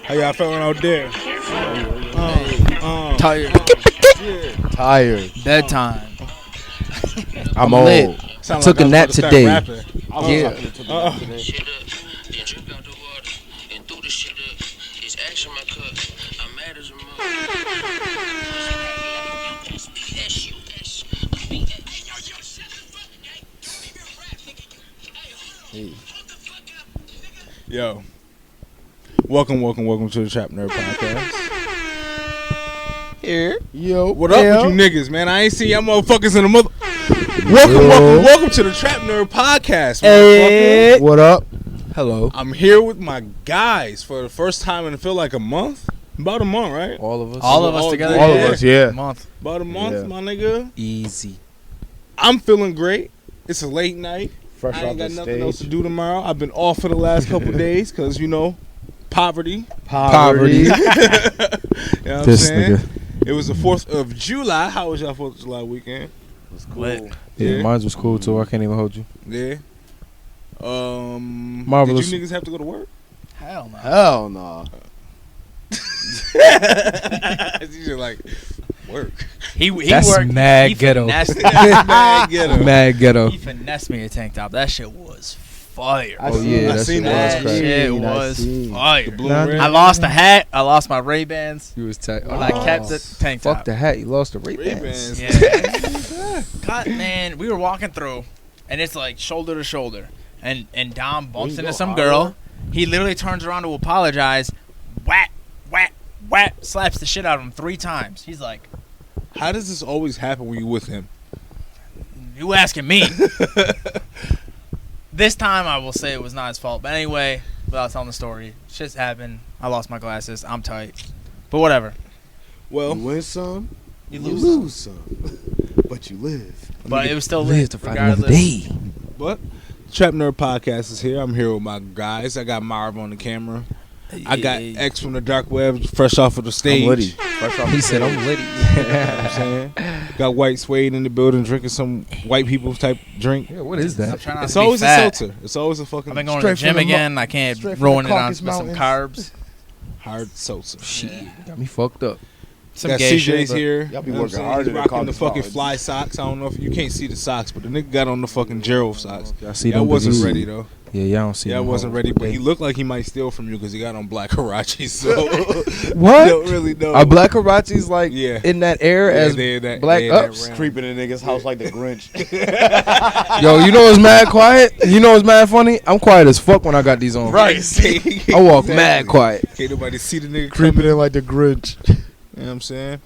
How y'all feeling out there? Tired. Tired. Bedtime. I'm lit. old. Sound Took a I'm nap about to start today. rapping. Yeah. Yo. Welcome to the TrapNerd podcast. Here. Yo. What up with you niggas, man? I ain't seen y'all motherfuckers in the mother. Welcome to the TrapNerd podcast, motherfucker. What up? Hello. I'm here with my guys for the first time in I feel like a month. About a month, right? All of us. All of us together. All of us, yeah. Month. About a month, my nigga. Easy. I'm feeling great. It's a late night. Fresh I off ain't the got nothing stage. else to do tomorrow. I've been off for the last couple days because, you know, poverty. Poverty. You know what I'm This saying? nigga. It was the 4th of July. How was y'all 4th of July weekend? It was cool. Lit. Yeah, mine was cool too. I can't even hold you. Yeah. Marvelous. Did you niggas have to go to work? Hell no. Hell no. You just like, work. He That's worked. mad he ghetto. Finessed, Mad ghetto. Mad ghetto. he finessed me a tank top. That shit was fire. Oh yeah, I that seen shit that. was crazy. Shit was fire. The blue and red. I lost the hat. I lost my Ray-Bans. You was tight. But I kept the tank top. Fuck the hat. You lost the Ray-Bans. Ray-Bans. Yeah. God, man, we were walking through, and it's like shoulder to shoulder, and Dom bumps you into go some harder? girl. He literally turns around to apologize. Whack, whack, whack. Slaps the shit out of him 3 times. He's like, How does this always happen when you with him? "You asking me?" This time, I will say it was not his fault. But anyway, without telling the story, shit's happened. I lost my glasses. I'm tight. But whatever. Well, You win some, You you lose. lose some, but you live. But it was still Live lit, to fight another regardless. day. but Trap Nerd Podcast is here. I'm here with my guys. I got Marv on the camera. I got X from the dark web, fresh off of the stage. I'm litty. He said I'm litty. You know what I'm saying? Got White Suede in the building drinking some white people type drink. Yeah, what is I'm that? trying not It's to be always a fat. seltzer. It's always a fucking I've been going to the Straight from gym the again. I can't straight from ruin the it on Caucasus with some Mountains. carbs. hard seltzer. Shit, got me fucked up. Some Got gay CJ's shit. here. Y'all be You know what I'm working saying? harder He's than rocking the Caucasus fucking Mountains. fly socks. I don't know if you can't see the socks, but the nigga got on the fucking Gerald socks. I see Y'all them wasn't booties. ready though. Yeah, y'all don't see. Yeah, I them wasn't hoes. ready, but he looked like he might steal from you because he got on black Karachi. So What? I don't really know. Are black Karachi's like Yeah. in that air Yeah, as they in that- black they in that ups? realm. Creeping in niggas' house like the Grinch. Yo, you know what's mad quiet? You know what's mad funny? I'm quiet as fuck when I got these on. Right. I walk mad quiet. Can't nobody see the nigga Creeping coming. in like the Grinch. You know what I'm saying?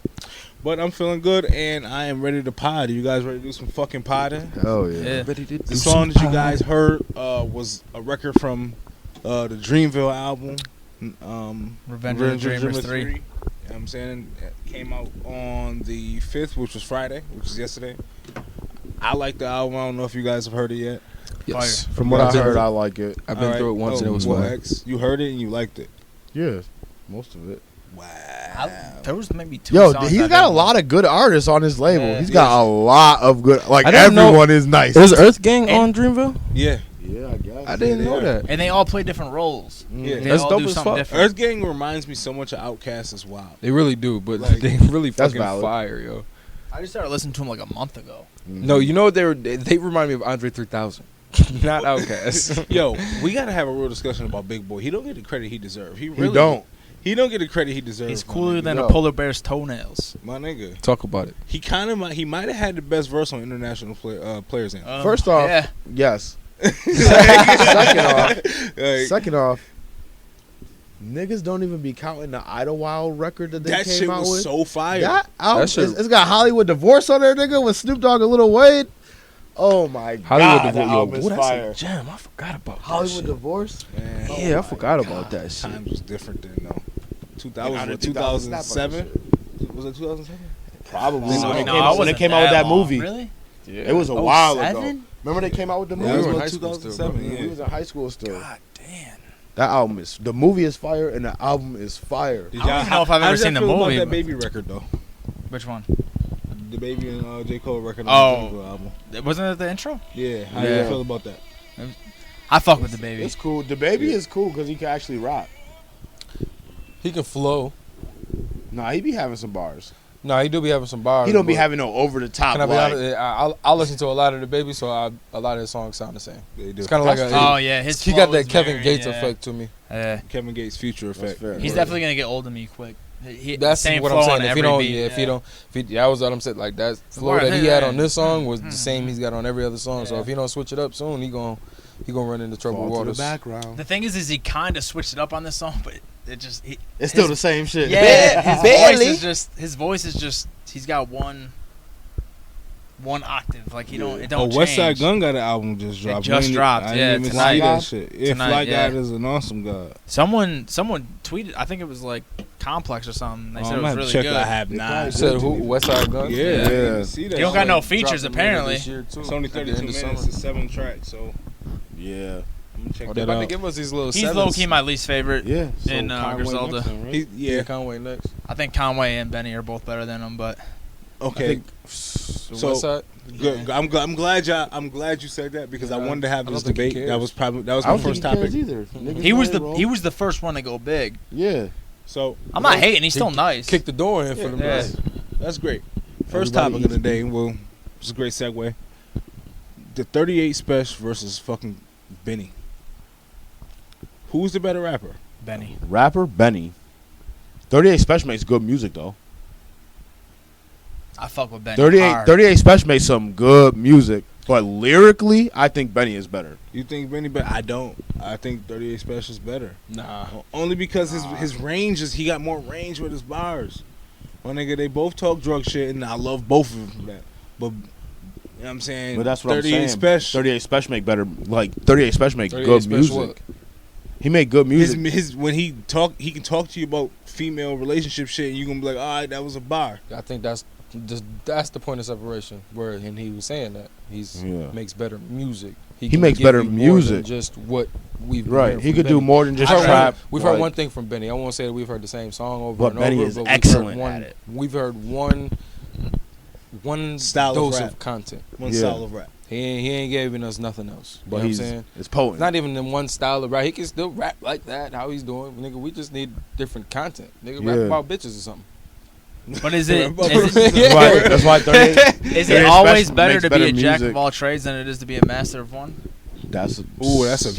But I'm feeling good and I am ready to pod. Are you guys ready to do some fucking podding? Oh yeah. Yeah. The song that you guys heard was a record from the Dreamville album. Revenge of the Dreamers 3. You know what I'm saying? It came out on the 5th, which was Friday, which was yesterday. I like the album. I don't know if you guys have heard it yet. Yes. From what I heard, I like it. I've been All right. through it once and it was well, fun. X, you heard it and you liked it. Yeah, most of it. Wow. There was maybe 2 Yo, songs he's I got a didn't lot of good artists on his label. Yeah. He's got a lot of good. Like I didn't know- everyone is nice. Is Earth Gang And- on Dreamville? Yeah. Yeah, I guess. I didn't they know are. that. And they all play different roles. Yeah. They That's all dope do as something fuck. different. Earth Gang reminds me so much of Outkast as well. They really do, but Like, they really that's fucking valid. fire, yo. I just started listening to them like a month ago. No, you know what they remind me of Andre 3000, not Outkast. Yo, we gotta have a real discussion about Big Boy. He don't get the credit he deserves. He really don't. He don't get the credit he deserves. He's my cooler nigga. than Yo. a polar bear's toenails. My nigga. Talk about it. He kind of he might have had the best verse on international players in. First off, yeah. yes. Like, Second off, niggas don't even be counting the Idlewild record that they that came shit out was with. so fire. That album, That shit- it's got Hollywood Divorce on there, nigga, with Snoop Dogg and Lil Wayne. Oh my Hollywood god, that Divorce. album Yo, is ooh, that's fire. a gem. I forgot about Hollywood that shit. Divorce. Man, Yeah, I forgot about that shit. times was different then though. That was Out of what, 2000 2007. Was it 2007? Probably. No, when no, they I came, when they wasn't came out with that long. movie. Really? Yeah. It was a while ago. 07? Remember they came out with the Yeah, movie? it was we were in about high school still, 2007. We Yeah. was in high school still. God damn. That album is the movie is fire and the album is fire. Did I don't even know if I've how ever did y'all seen the feel about movie, that but- Baby record though. Which one? The Baby and J. Cole record Oh. on the Dreamville album. Wasn't it the intro? Yeah. How do Yeah. you feel about that? I fuck with the baby. It's cool. The baby is cool because he can actually rap. He can flow. Nah, he be having some bars. Nah, he do be having some bars. He don't be but having no over the top. Can I be like, honest? I listen to a lot of the Baby, so a lot of his songs sound the same. They do. It's kind of like Oh yeah, his he flow got that is Kevin very, Gates yeah. effect to me. Yeah. Kevin Gates future That's effect. fair. He's Word. definitely gonna get old to me quick. That's same what flow I'm saying. on If every he don't, beat, if he don't, that was what I'm saying. Like that flow that he had on this song was the same he's got on every other song. So if he don't switch it up soon, he gonna run into troubled fall to waters. the background. The thing is he kind of switched it up on this song, but It's still the same shit. Yeah, his voice is just he's got one octave. Like it don't Oh, change. West Side Gun got an album just dropped. just dropped, I yeah, didn't even tonight. see that shit. Yeah, Tonight, Fly yeah. God is an awesome god. Someone tweeted. I think it was like Complex or something. They said it was really check good. I have not. You said who? West Side Gun. Yeah, Yeah. I didn't see that. He don't got no shit. features Dropped later apparently. this year, too, It's only at the 32 end of minutes. summer. It's 7 tracks, so Yeah. I'm gonna check Oh, they that about to out. give us these little He's sevens. low key my least favorite. Yeah. So In, Conway Griselda. next then, right? Yeah. Conway next. I think Conway and Benny are both better than him, but Okay. So West Side. Good. I'm glad you said that because I Yeah, wanted to have I this don't think he debate. cares. That was I my don't first think he topic. cares either. Niggas he was know it, he was the first one to go big. Yeah. So I'm not hating. He's still nice. Kick the door in for the Yeah. rest. that's great. First Everybody topic of the easy. day. Well, it's a great segue. The 38 Special versus fucking Benny. Who's the better rapper? Benny. Rapper Benny. 38 Special makes good music though. I fuck with Benny. 38 hard. 38 Special makes some good music, but lyrically, I think Benny is better. You think Benny better? I don't. I think 38 Special is better. Nah. Only because his range is he got more range with his bars. My nigga, they both talk drug shit, and I love both of them. But you know what I'm saying? But that's what I'm 38 saying. Special. 38 Special make better. Like 38 Special make 38 good Special music. what? He make good music. His when he can talk to you about female relationship shit, and you gonna be like, all right, that was a bar. I think that's the point of separation. Where and he was saying that makes better music. He can makes give better you more than music. just what we've been Right. hearing He from could do Benny. more than just We've heard trap. We've heard like- one thing from Benny. I won't say that we've heard the same song over But and Benny over. is but excellent we've heard at it. We've heard one Style of dose rap. of content. One Yeah. style of rap. He ain't giving us nothing else. But you know he's what I'm saying? it's potent. Not even in one style of rap. He can still rap like that. How he's doing, nigga. We just need different content. Nigga, Yeah. rap about bitches or something. But is it Right. That's why 38. is 38 it always Special better makes to be a better jack music. of all trades than it is to be a master of one? That's a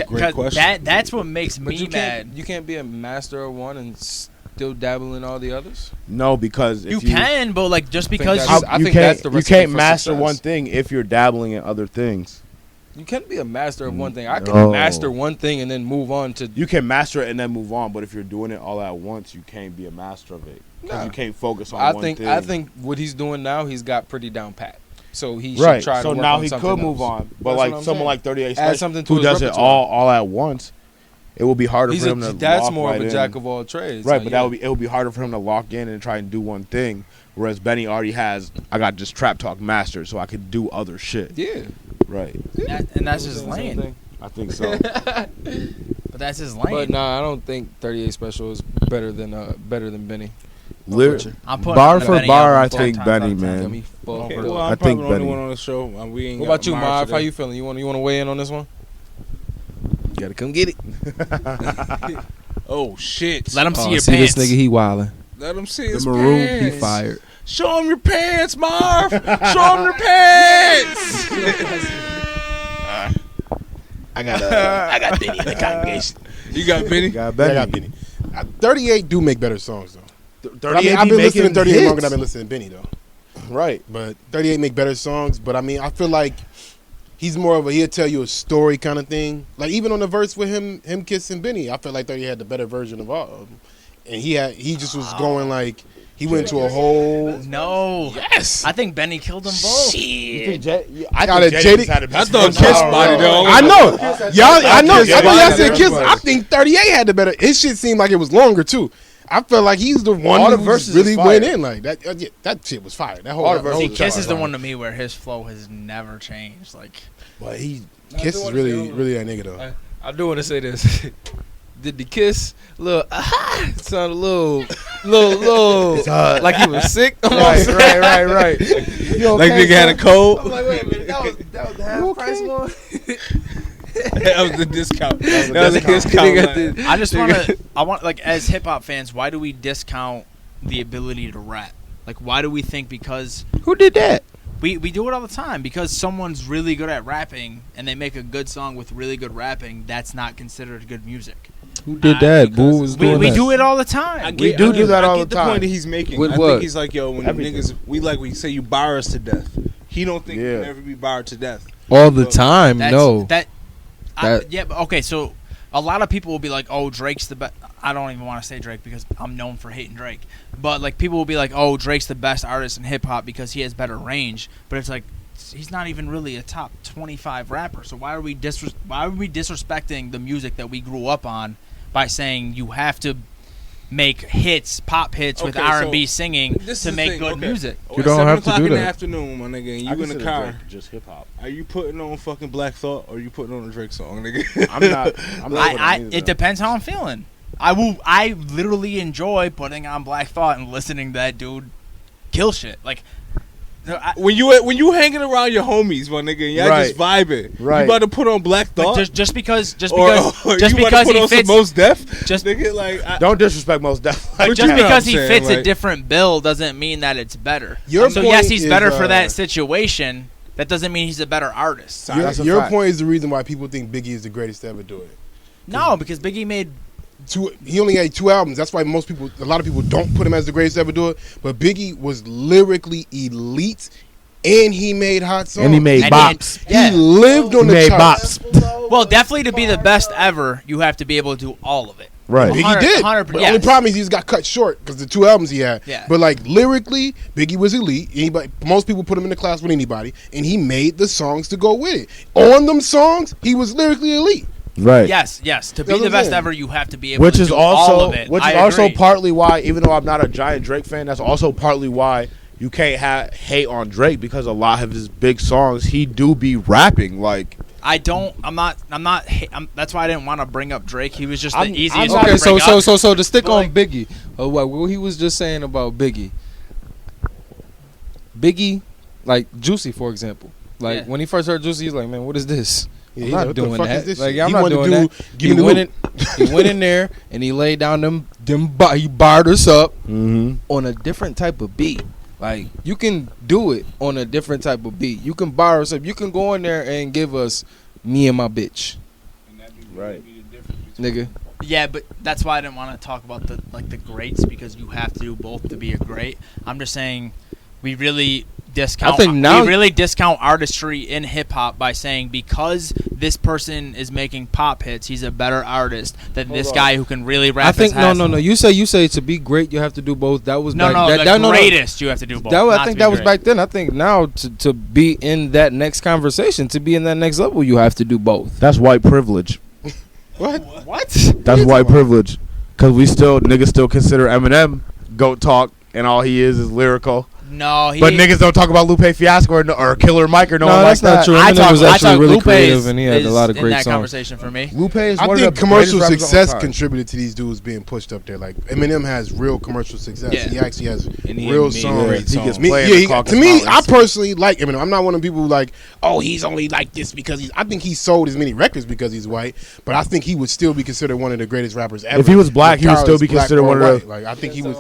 Great 'Cause question. That's what makes But me you mad. can't. You can't be a master of one and still dabble in all the others. no because if You can, but like just because that's- you, I you think can't that's the you recipe can't for master success. one thing if you're dabbling in other things. You can't be a master of one thing. I can No. master one thing and then move on to. You can master it and then move on, but if you're doing it all at once, you can't be a master of it because Nah. you can't focus on I one think. thing. I think what he's doing now, he's got pretty down pat. So he right. should try So to work now on he something could move else. on, but That's like what I'm someone saying. like 38 Add Special something to who his does it repertoire. all at once, it will be harder for him to. That's lock more right of a in. jack of all trades. Right, Like, but yeah. it would be harder for him to lock in and try and do one thing. Whereas Benny already has, I got just trap talk mastered, so I could do other shit. Yeah. Right, and that's his lane. I think so. But that's his lane. But nah, I don't think 38 Special is better than Benny. I'm putting Bar on the for Benny bar, album I 10 think times Benny, out of 10. man. Got me fucked Okay, up. well, I'm I probably think the only Benny. one on the show. We ain't What got about you, Marv Marv? How today. you feeling? You want to weigh in on this one? You gotta come get it. Oh shit! Let him see Oh, your see pants. this nigga, he wildin'. Let him see his Maroon, pants. he fired. Show him your pants, Marv. Show him your pants. I got Benny in the congregation. You got Benny. Got Yeah, I Benny. got Benny. 38 do make better songs though. 38 I've be been listening making to 38 longer than hits. I've been listening to Benny though. Right. But 38 make better songs. But I mean, I feel like he's more of a he'll tell you a story kind of thing. Like even on the verse with him kissing Benny, I feel like 38 had the better version of all of them. And he just was going like he went to a whole No. yes. I think Benny killed them both. I Got think it, Jada JD. had a I thought Kiss body though. I know, y'all. I know. I Kiss know. Y'all body. said Kiss. I think 38 had the better. His shit seemed like it was longer too. I felt like he's the one All the who verses really is went fire. in like that. Yeah, that shit was fire. That whole All the that verses whole is See, Kiss track is the was one to me where his flow has never changed. Like, But Kiss is really that nigga though. I do want to say this. Did the kiss sound a little like he was sick? Right. Like nigga had a cold. I'm like, wait a minute, that was the half price one. That was the discount. That was a discount. Nigga got line. the- I just want to. I want, like, as hip hop fans, why do we discount the ability to rap? Like, why do we think because Who did that? we do it all the time, because someone's really good at rapping and they make a good song with really good rapping, that's not considered good music. Who did that? Boo was We doing that. do it all the time. We do that all I get the the point time. that he's making. With I what? think he's like, yo, when Everything. niggas, we say you bar us to death. He don't think Yeah. you'll never be barred to death. All the time. That's, No. Yeah, but okay, so a lot of people will be like, oh, Drake's the best. I don't even want to say Drake because I'm known for hating Drake. But, like, people will be like, oh, Drake's the best artist in hip-hop because he has better range. But it's like, he's not even really a top 25 rapper. So why are we disrespecting the music that we grew up on by saying you have to make hits, pop hits with Okay, R&B so singing this to is the make thing, good okay. music? You don't have to 7 o'clock do in the that. afternoon, my nigga, and I you in the consider car. Drake just hip hop. Are you putting on fucking Black Thought or are you putting on a Drake song, nigga? I'm not. I'm not. putting on either, It depends how I'm feeling. I literally enjoy putting on Black Thought and listening to that dude kill shit. Like, when you hanging around your homies, my nigga, and y'all just vibing, Right. you about to put on Black Thought? just because or just you about to because put he on some fits Mos Def? just Nigga, like, Don't disrespect Mos Def. But just you know what because I'm he saying, fits a like- different bill doesn't mean that it's better. Your So yes, point he's is, better for that situation. That doesn't mean he's a better artist. That's a Your fact. point is the reason why people think Biggie is the greatest to ever do it. No, because Biggie made He only had 2 albums. That's why a lot of people don't put him as the greatest to ever do it. But Biggie was lyrically elite, and he made hot songs. And he made And bops. yeah. He lived on He the made charts. bops. well, definitely to be the best ever, you have to be able to do all of it. Right. Biggie 100 did. 100%, But the yes. only problem is he just got cut short because the 2 albums he had. Yeah. But like lyrically, Biggie was elite. Most people put him in the class with anybody, and he made the songs to go with it. On them songs, he was lyrically elite. Right. Yes. To be That's what the I'm best saying. ever, you have to be able Which to is do all also of it. which I is also agree. partly why, even though I'm not a giant Drake fan, that's also partly why you can't hate on Drake, because a lot of his big songs he do be rapping like. I'm not. That's why I didn't want to bring up Drake. He was just the I'm easiest not- one Okay, to bring up. so to stick But, on like- Biggie, what he was just saying about Biggie, like Juicy, for example, like Yeah. when he first heard Juicy, he's like, man, what is this? Yeah, I'm he not like, what the doing fuck that. is this Like, shit? I'm He not wanted to doing do- that. give me the loop. He went in there and he laid down he barred us up Mm-hmm. on a different type of beat. Like, you can do it on a different type of beat. You can bar us up. You can go in there and give us me and my bitch, Right. nigga. Yeah, but that's why I didn't want to talk about the greats, because you have to do both to be a great. I'm just saying we really discount. I think now- we really discount artistry in hip hop by saying because this person is making pop hits, he's a better artist than this guy who can really rap. I think his ass no. off. You say to be great, you have to do both. That was No, back, no, that, the that, no, no. greatest you have to do both. That, not I to think be that was great. back then. I think now to be in that next conversation, to be in that next level, you have to do both. That's white privilege. What? That's white privilege. Cause niggas still consider Eminem goat talk, and all he is lyrical. No, But niggas don't talk about Lupe Fiasco or Killer Mike or no one like that's not that. true. I Eminem was actually really Lupe creative, and he had a lot of in great that songs. conversation for me. Lupe is I one think of the commercial greatest rappers of all success time. contributed to these dudes being pushed up there. Like Eminem has real commercial success. Yeah. He actually has And he real made songs. great He songs. gets Me, play in yeah, the he, Caucasus to me, I Mountains. personally like Eminem. I'm not one of the people who like, oh, he's only like this because he's. I think he sold as many records because he's white, but I think he would still be considered one of the greatest rappers ever. If he was black, he would still regardless be black uh, considered or one of white. the. Like I think he was.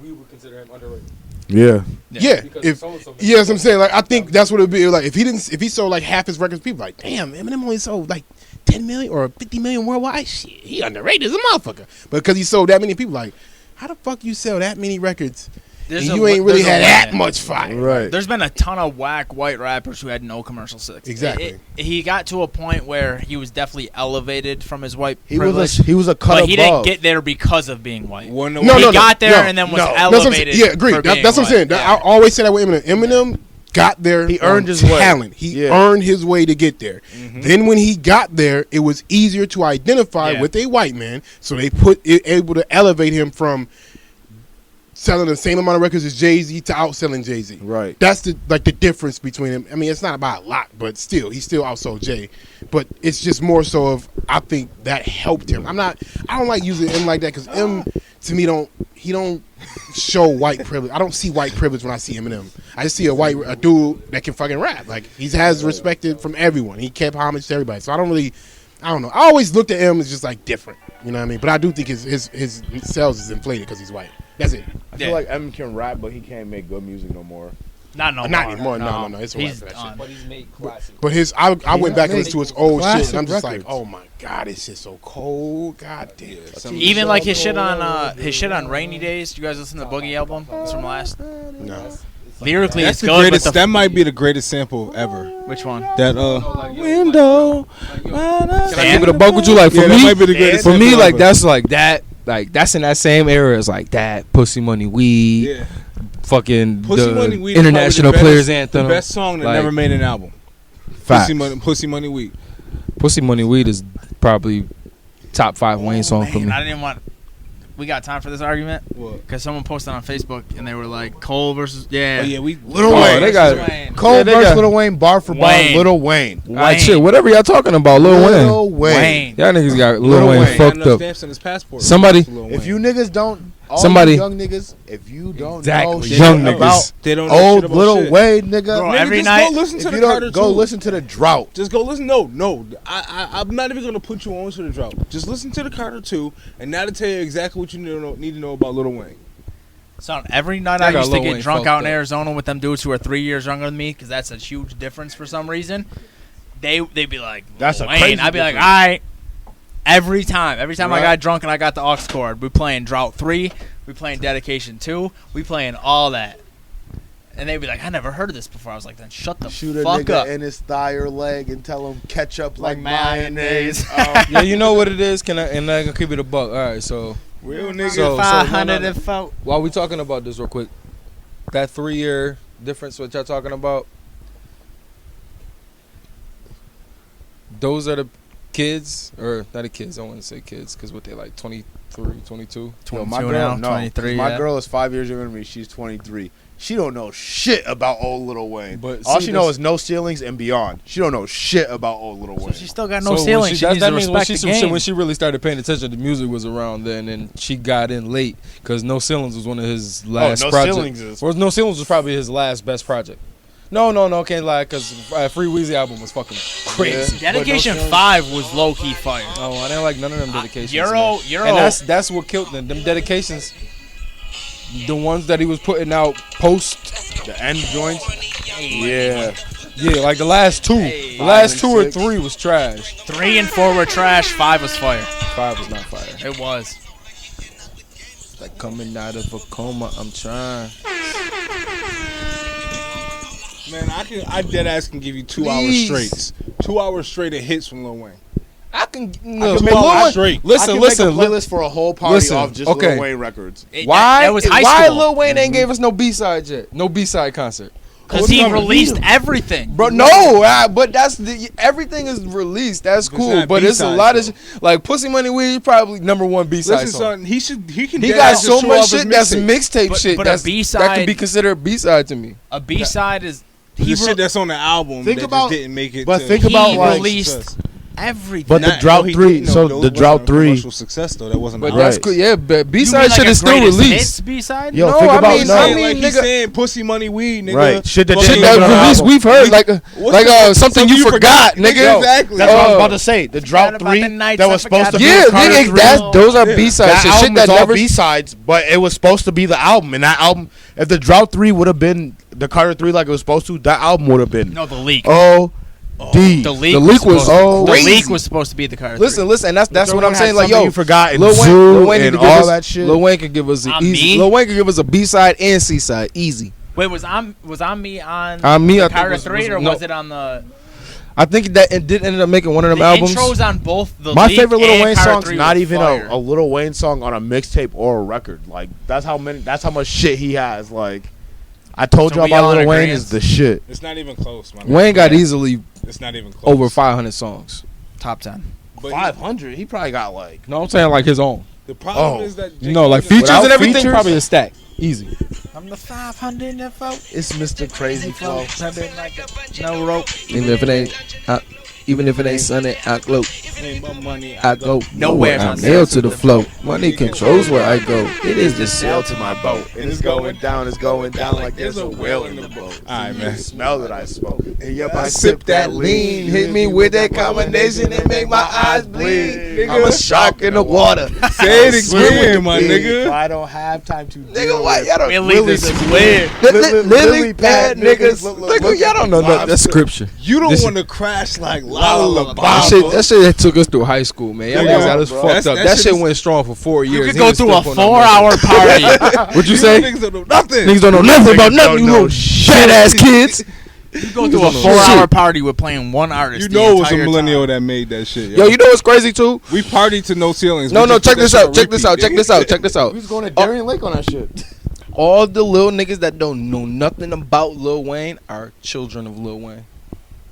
we would consider him underrated. Yeah. Yeah, if yeah, that's what I'm saying. Like I think that's what it'd be. Like if he sold like half his records, people like, damn, Eminem only sold like 10 million or 50 million worldwide. Shit, he underrated as a motherfucker. But because he sold that many, people like, how the fuck you sell that many records? And you ain't really had that much fire. Right. There's been a ton of whack white rappers who had no commercial success. Exactly. He got to a point where he was definitely elevated from his white He privilege, was a cut but he didn't above. get there because of being white. Well, no, He got there and then was That's what I'm saying. elevated. Yeah, agreed. for That's being what I'm saying. white. I always say that with Eminem. Eminem got there. He on earned his way. talent. He earned his way to get there. Then when he got there, it was easier to identify Yeah. with a white man, so they able to elevate him from selling the same amount of records as Jay-Z to outselling Jay-Z. Right. That's the difference between him. I mean, it's not about a lot, but still, he still outsold Jay. But it's just more so of I think that helped him. I don't like using M like that because M to me don't show white privilege. I don't see white privilege when I see Eminem. I just see a dude that can fucking rap. Like he has respected from everyone. He kept homage to everybody. So I don't really I don't know. I always looked at him as just like different. You know what I mean? But I do think his sales is inflated because he's white. That's it. I feel like Eminem can rap, but he can't make good music no more. Not no more. Not anymore. No. It's white He's for that done. shit. But he's made classic. But I went back and listened to his old shit, classic and I'm just records. like, oh my god, this shit's so cold. God damn. Even like his shit on Rainy Days. Do you guys listen to the Boogie album? It's from last. No. Lyrically, That's it's the good. greatest. But That might be the greatest sample ever. which one? That window. Can I give it a buck with you? Like for Yeah, that me, might be the greatest for me, sample like ever. that's like that. Like that's in that same era as like that. Pussy Money Weed. Yeah. Fucking Pussy the Money Weed is International probably the Players best- Anthem. The best song that Like, never made an album. Facts. Pussy Money Weed. Pussy Money Weed is probably top 5 Wayne song for me. I didn't want. We got time for this argument What? because someone posted on Facebook and they were like Cole versus yeah. Oh yeah, we Lil Oh, Wayne. they got Wayne. Cole Yeah, they versus got- Lil Wayne, bar for bar. Wayne. Lil Wayne. Like shit, whatever y'all talking about, Lil Wayne. Lil Wayne. Y'all niggas got Lil Lil Wayne Wayne. fucked enough up. stamps on his passport. Somebody- Lil Wayne. If you niggas don't, all Somebody- you young niggas, if you don't Exactly. know shit Young about niggas. They don't know old shit about Lil shit. Wayne, nigga, Bro, Nigga, every just night- go listen if to you the don't Carter go 2. listen to the drought. Just go listen. No. I'm not even gonna put you on to the drought. Just listen to the Carter 2, and now to tell you exactly what you need to know about Lil Wayne. Son, every night I I got used to Lil get Wayne drunk fucked out in up. Arizona with them dudes who are 3 years younger than me because that's a huge difference for some reason. They'd be like, That's Lil a Wayne. crazy I'd be like, all difference. right. Every time I Right. got drunk and I got the aux cord, we playing Drought 3, we playing Dedication 2, we playing all that. And they'd be like, I never heard of this before. I was like, then shut the Shoot a fuck nigga up. in his thigh or leg and tell him ketchup like mayonnaise. mayonnaise. Yeah, you know what it is. Can I gonna keep it a buck? All right, so Real nigga. So- 504. while we talking about this real quick, that 3-year difference, what y'all talking about? Those are the kids, or not the kids. I want to say kids because what they like 23, 22. Yo, my 22 girl, now, no, 23, my yeah. girl is 5 years younger than me. She's 23. She don't know shit about old Lil Wayne. But all see, she knows this- is No Ceilings and Beyond. She don't know shit about old Lil So Wayne. she still got no So ceiling. when She needs that to means when respect the game. when she really started paying attention, the music was around then, and she got in late because No Ceilings was one of his last No projects. Ceilings is- Or No Ceilings was probably his last best project. No, can't lie, because Free Weezy album was fucking crazy. Dedication But No Ceilings- 5 was low key fire. Oh, I didn't like none of them dedications. Euro, man. And that's what killed them. Them dedications, the ones that he was putting out post, The end joints. Yeah. yeah, like the last two. Hey. The last 2 or 6. 3 was trash. 3 and 4 were trash. 5 was fire. 5 was not fire. It was. Like coming out of a coma, I'm trying. Man, I dead ass can give you 2 hours Please. straight. 2 hours straight of hits from Lil Wayne. I can make Lil one Wayne- straight. I Listen, can listen. make a playlist for a whole party listen, off just okay. Lil Wayne records. Why? That was high Why school. Lil Wayne ain't gave us no B-side yet? No B-side concert. Because he released everything. Bro, no, but that's the everything is released. That's But cool, it's not but it's a B-sides, lot of though. like Pussy Money Weed probably #1 B-side Listen, song. son, he can. He dead got ass so just show much off his shit that's mixtape. mixtape shit but a that can B-side- be considered a B-side to me. A B-side is... The shit that's on the album Think that about- just didn't make it. but to think he about, like, released success. everything. But the Not- Drought he 3, didn't, so though. the Those Drought wasn't 3. commercial success though. That wasn't. But the Right. that's cool. Yeah, but You mean B-side like shit a is still greatest released. hits B-side? Yo, No, think I about mean, no. I saying, mean, like he's nigga- saying pussy money weed, nigga. Right. Shit that Fucking- Shit didn't that even on released, album. we've heard like something you forgot, nigga. Exactly. That's what I was Oh. about to say. The Drought about 3 the nights that I was supposed to forgot be Yeah, the Carter nigga, 3. those are Yeah. B-side That shit. album Shit that is all never. B-sides, but it was supposed to be the album. And that album, if the Drought 3 would have been the Carter 3 like it was supposed to, that album would have been No, the leak. D. The leak, The leak was supposed to- crazy. The leak was supposed to be the Carter 3. Listen, and that's what I'm saying. Like, Something yo, you forgot in Lil Zoo Wayne and could give all us- that shit. Lil Wayne could give us an On easy. me? Lil Wayne could give us a B-side and C-side, easy. Wait, was on me on On Me, the I think Carter was- 3 was- or no. was it on the... I think that it did end up making one of them The albums. intros on both the My Leak favorite Lil and Wayne Carter song's 3 not was even fire. a Lil Wayne song on a mixtape or a record. Like that's how much shit he has. Like I told So y'all we all about in Lil Wayne agreement? is the shit. It's not even close, man. Wayne got easily It's not even close. over 500 songs. Top 10. But 500. He probably got like No, I'm saying like his own. the problem Oh. is that You know, like Jake- features Without and everything, features? probably a stack, easy. I'm the 500 and vote. it's Mr. Crazy Flow. No rope. Even if it ain't sunny, I glow. Ain't my money. I go Nowhere. I'm nailed to the flow. Money controls where I go. It is the sail to my boat. And it's going down like there's a whale in the boat. All right, man. Smell that I smoke. And yep, I sip that lean. Hit me with that combination and make my eyes bleed. I'm a shark in the water. Say it again, my nigga. I don't have time to. Nigga, what? Y'all don't Really, this is weird. lily pad niggas. Nigga, y'all don't know nothing. That's scripture. You don't This- want to crash like Lullaby. That shit took us through high school, man. Y'all niggas got us bro. fucked up. That That shit shit is- went strong for 4 You years. could go through a 4-hour party. What'd you say? Niggas don't know nothing. Niggas don't know nothing about Niggas nothing. don't You know know, shit ass kids. You go through a Shit. 4-hour party with playing one artist. You the know it was a entire millennial time. that made that shit. Yo, you know what's crazy too? we partied to no ceilings. No, We no, just check put this that shit out. on Check this repeat, out. Check this out. Check this out. We was going to Darien Lake on that shit. All the little niggas that don't know nothing about Lil Wayne are children of Lil Wayne.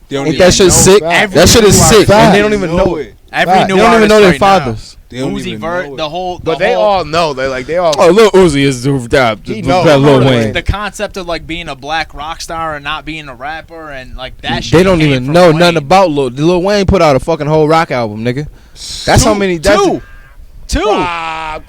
They don't Ain't even that shit know. sick? fact. That shit is sick, and they don't They even know it. Every Fact. new They don't even artist know their right now. fathers. They don't Uzi even Vert, know the it. whole, But they all know. They all. Oh, Lil Uzi is the He knows. Lil Lil Wayne. the concept of like being a black rock star and not being a rapper and like that shit. They don't came even from know Wayne. nothing about Lil Wayne. Put out a fucking whole rock album, nigga. That's how many. That's Two.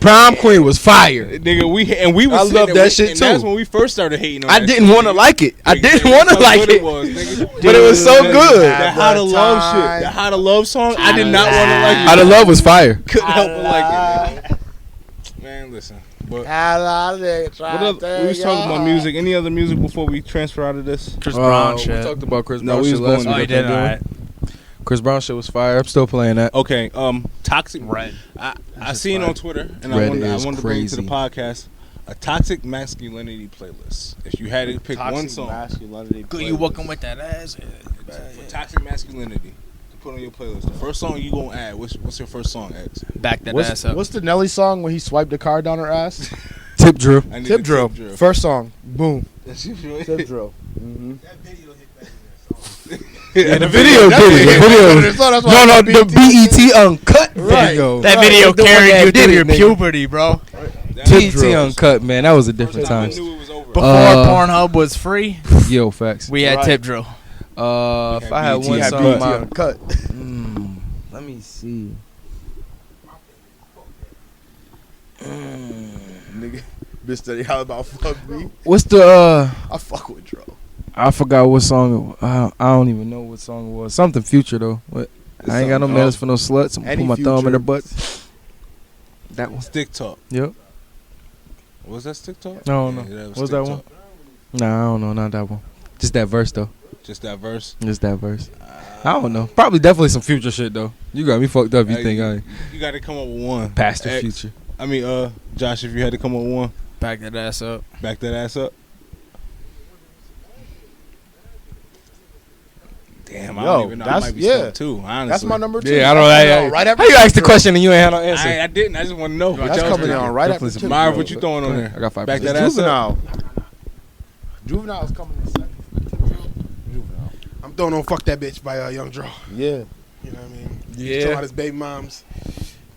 Prom Queen was fire. Nigga, we was I sitting love there that waiting, shit, and That's too. when we first started hating on I that didn't shit. want to like it. I didn't That's want to how like good it, was, nigga. but it was so good. That How to Love shit. That How to Love song. I did not want to like it. How to Love was fire. Couldn't help but like it. Nigga. Man, listen. But what other, we was talking about music. Any other music before we transfer out of this? Chris Brown We shit. talked about Chris No, Brown we shit was last going- week. Oh, you did? Alright. Chris Brown shit was fire. I'm still playing that. Okay. Toxic. Red. I seen on Twitter, and Red I wanted is to bring it to the crazy. podcast. A toxic masculinity playlist. If you had to pick one song Good, you walking with that ass. for toxic masculinity to put on your playlist, the first song you gonna add? What's your first song, X? Back that ass up. What's the Nelly song when he swiped the car down her ass? Tip Drew. I need Tip a drill. First song. Boom. Tip drill. Yeah, the video did it. The video. No, the BET Uncut video. That video The one carried that you did through it, your nigga. puberty, bro. BET Uncut, man. That was a different I time. knew it was over. Before Pornhub was free, Yo, facts. we had Right. Tip Drill. If I had BET one had song, BET my- Uncut. let me see. Nigga, bitch steady how about fuck me? What's the I fuck with Dro. I forgot what song. I don't even know what song it was. Something Future though. What? I ain't got no manners for no sluts. I'm gonna Any put my thumb in Future. her butt. That one. Stick Talk. Yep. Was that Stick Talk? I don't know. Yeah, Was Stick that Talk. one? Nah, I don't know. Not that one. Just that verse though. Just that verse. Just that verse. I don't know. Probably definitely some Future shit though. You got me fucked up. You think I You got to come up with one. past the X. Future? I mean, Josh, if you had to come up with one, Back that ass up. back that ass up. Damn, I Yo, don't even know. I that's- might be yeah. stumped too. Honestly, That's my number 2. Yeah, I don't. I, Right after how you asked the Tip question and you ain't had no answer? I didn't. I just want to know. Drill. That's coming on right after Definitely Tip Marv, Drill. what you throwing on there? I got 5%. Back It's that ass up. Juvenile's coming in second. Juvenile. I'm throwing on "Fuck That Bitch" by Young Draw. Yeah. You know what I mean? He's talking about his baby moms.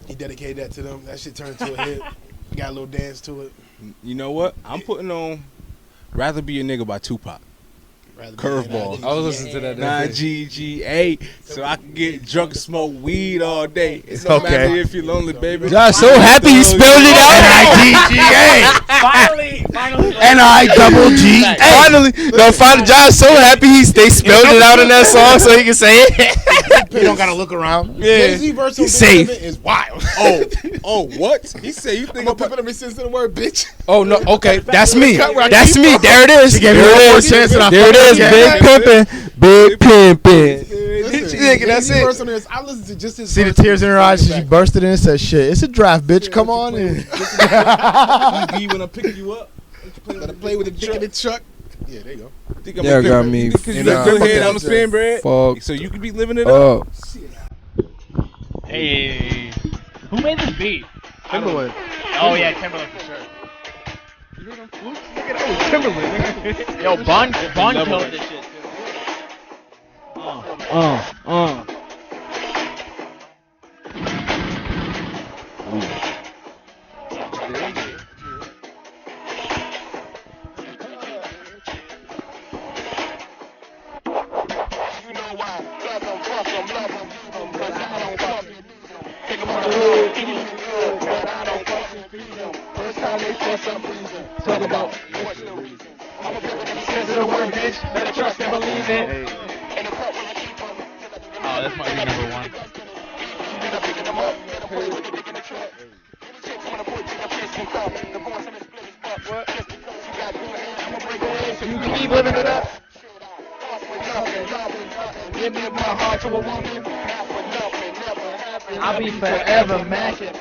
He dedicated that to them. That shit turned to a hit. Got a little dance to it. You know what? I'm putting on "Rather Be a Nigga" by Tupac. Rather be Curveball. than I was listening to that. 9GGA, so I can get drunk and smoke weed all day. It's no Okay. matter if you're lonely, baby. Josh, so happy he spelled it out. Finally. N-I-double-G. Finally, no, finally, Josh so happy they spelled it out in that song so he can say it. You don't gotta look around. Jay-Z verse on He's Big safe. Pimpin' is wild. Oh, what? He said you I'm think gonna about put him in sense of the word, bitch. Oh no, okay, that's me. Right. That's me. There it is. gave me There one more it is. chance and I There it is. fucked Big pimpin', big pimpin'. Listen, Nigga, that's Jay-Z it. verse on this, I listened to just his See the verse tears in her eyes as she bursted in and said, "Shit, it's a draft, bitch. Come on in." EB when I pick you up. Gotta play with the dick in the truck. Yeah, there you go. Think I'm There a got good- me Because you fucked got good up. head, I'm spin bread. Fuck So you could be living it up. up. Hey. Who made this beat? Timberland. Oh, yeah, Timberland for sure. Yo, Bun killed this shit, too. You know why? Love 'em, fuck 'em, love 'em, leave 'em, 'cause I don't fuck 'em. First time they say something, talk about what's the reason. I'm a pivot in the sense of the word, bitch. Better trust and believe it. Oh, this might be number one. You can keep living it up. Give me my heart to a woman. I'll be forever macking.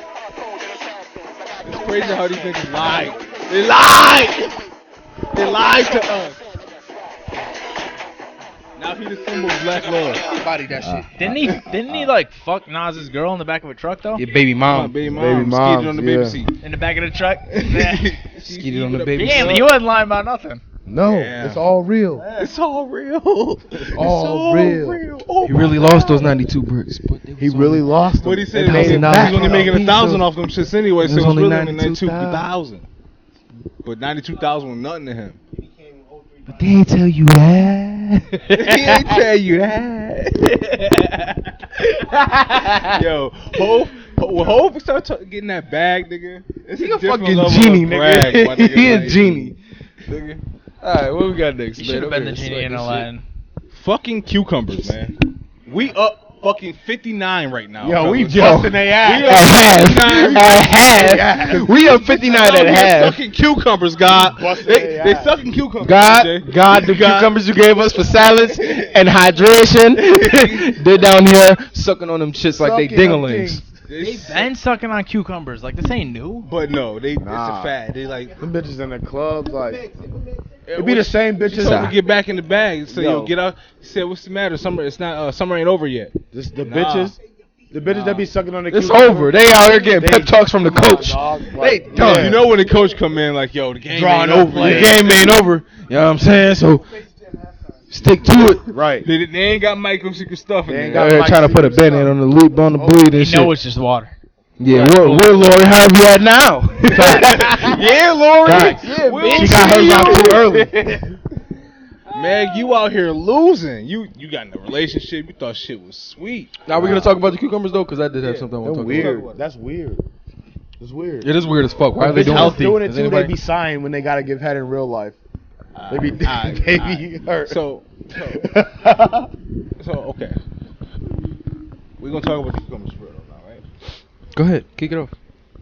It's crazy how these niggas lied. They lied. They lied to us. Now he the symbol of black love. Body that shit. Didn't he like fuck Nas's girl in the back of a truck though? Your baby mom. Baby Baby mom. moms, Skeeted on the baby yeah. seat. In the back of the truck? Skeeted on the baby He seat. wasn't lying about nothing. No, Yeah. it's all real. It's all real. It's all real. Oh He really lost those 92 bricks. But they He was really only- lost them. What he said, And he made it was back. only making Piece 1,000 of- off them shits anyway, It so was it was only really only 92,000. 92,000. But 92,000 was nothing to him. But they ain't tell you that. He ain't tell you that. Yo, Hope start getting that bag, nigga. It's He a different fucking level genie, of brag, my nigga. He a like, genie. Nigga. Alright, what we got next? He should have been the genie in Aladdin. Fucking cucumbers, man. We up fucking 59 right now. Yo, we fellas. busting their ass. We At up half. At half. We up 59 at half. Sucking cucumbers, God. Busting They their ass. sucking cucumbers. God, DJ. God, the cucumbers you gave us for salads and hydration, they're down here sucking on them shits like they Sucking on dinglings. They been sucking on cucumbers. Like, this ain't new. But no, it's Nah. a fad. They like Them bitches in the clubs, like it be the same She bitches. told me to get back in the bag. So Yo. yo, get out. He said, "What's the matter? Summer ain't over yet." This, the Nah. bitches that be sucking on the. It's cucumber. over. They out here getting They- pep talks from the coach. Dog, They like, done. You know when the coach come in, like, "Yo, the game Drawing ain't up over. The plays. yet." game ain't over. You know what I'm saying? So stick to it. right. They ain't got Michael secret stuff in They ain't there. got They're Mike trying to put a Secret band-aid stuff. on the lead, on the bleed and You know shit. it's just water. Yeah, we're Lori Harvey at now. Yeah, Lori. Facts. Yeah, Bitch, she she got hers out too early. Meg, you out here losing. You got in a relationship. You thought shit was sweet. Now we're gonna talk about the cucumbers though, because I did have something I want They're to talk weird. about. That's weird. It's weird. It is weird as fuck. Why are they Bitches doing that's it? doing it Does too. anybody- They be signed when they gotta give head in real life. They be Alright, they alright. be hurt. So okay. We're gonna talk about the cucumbers for real now, right? Go ahead, kick it off.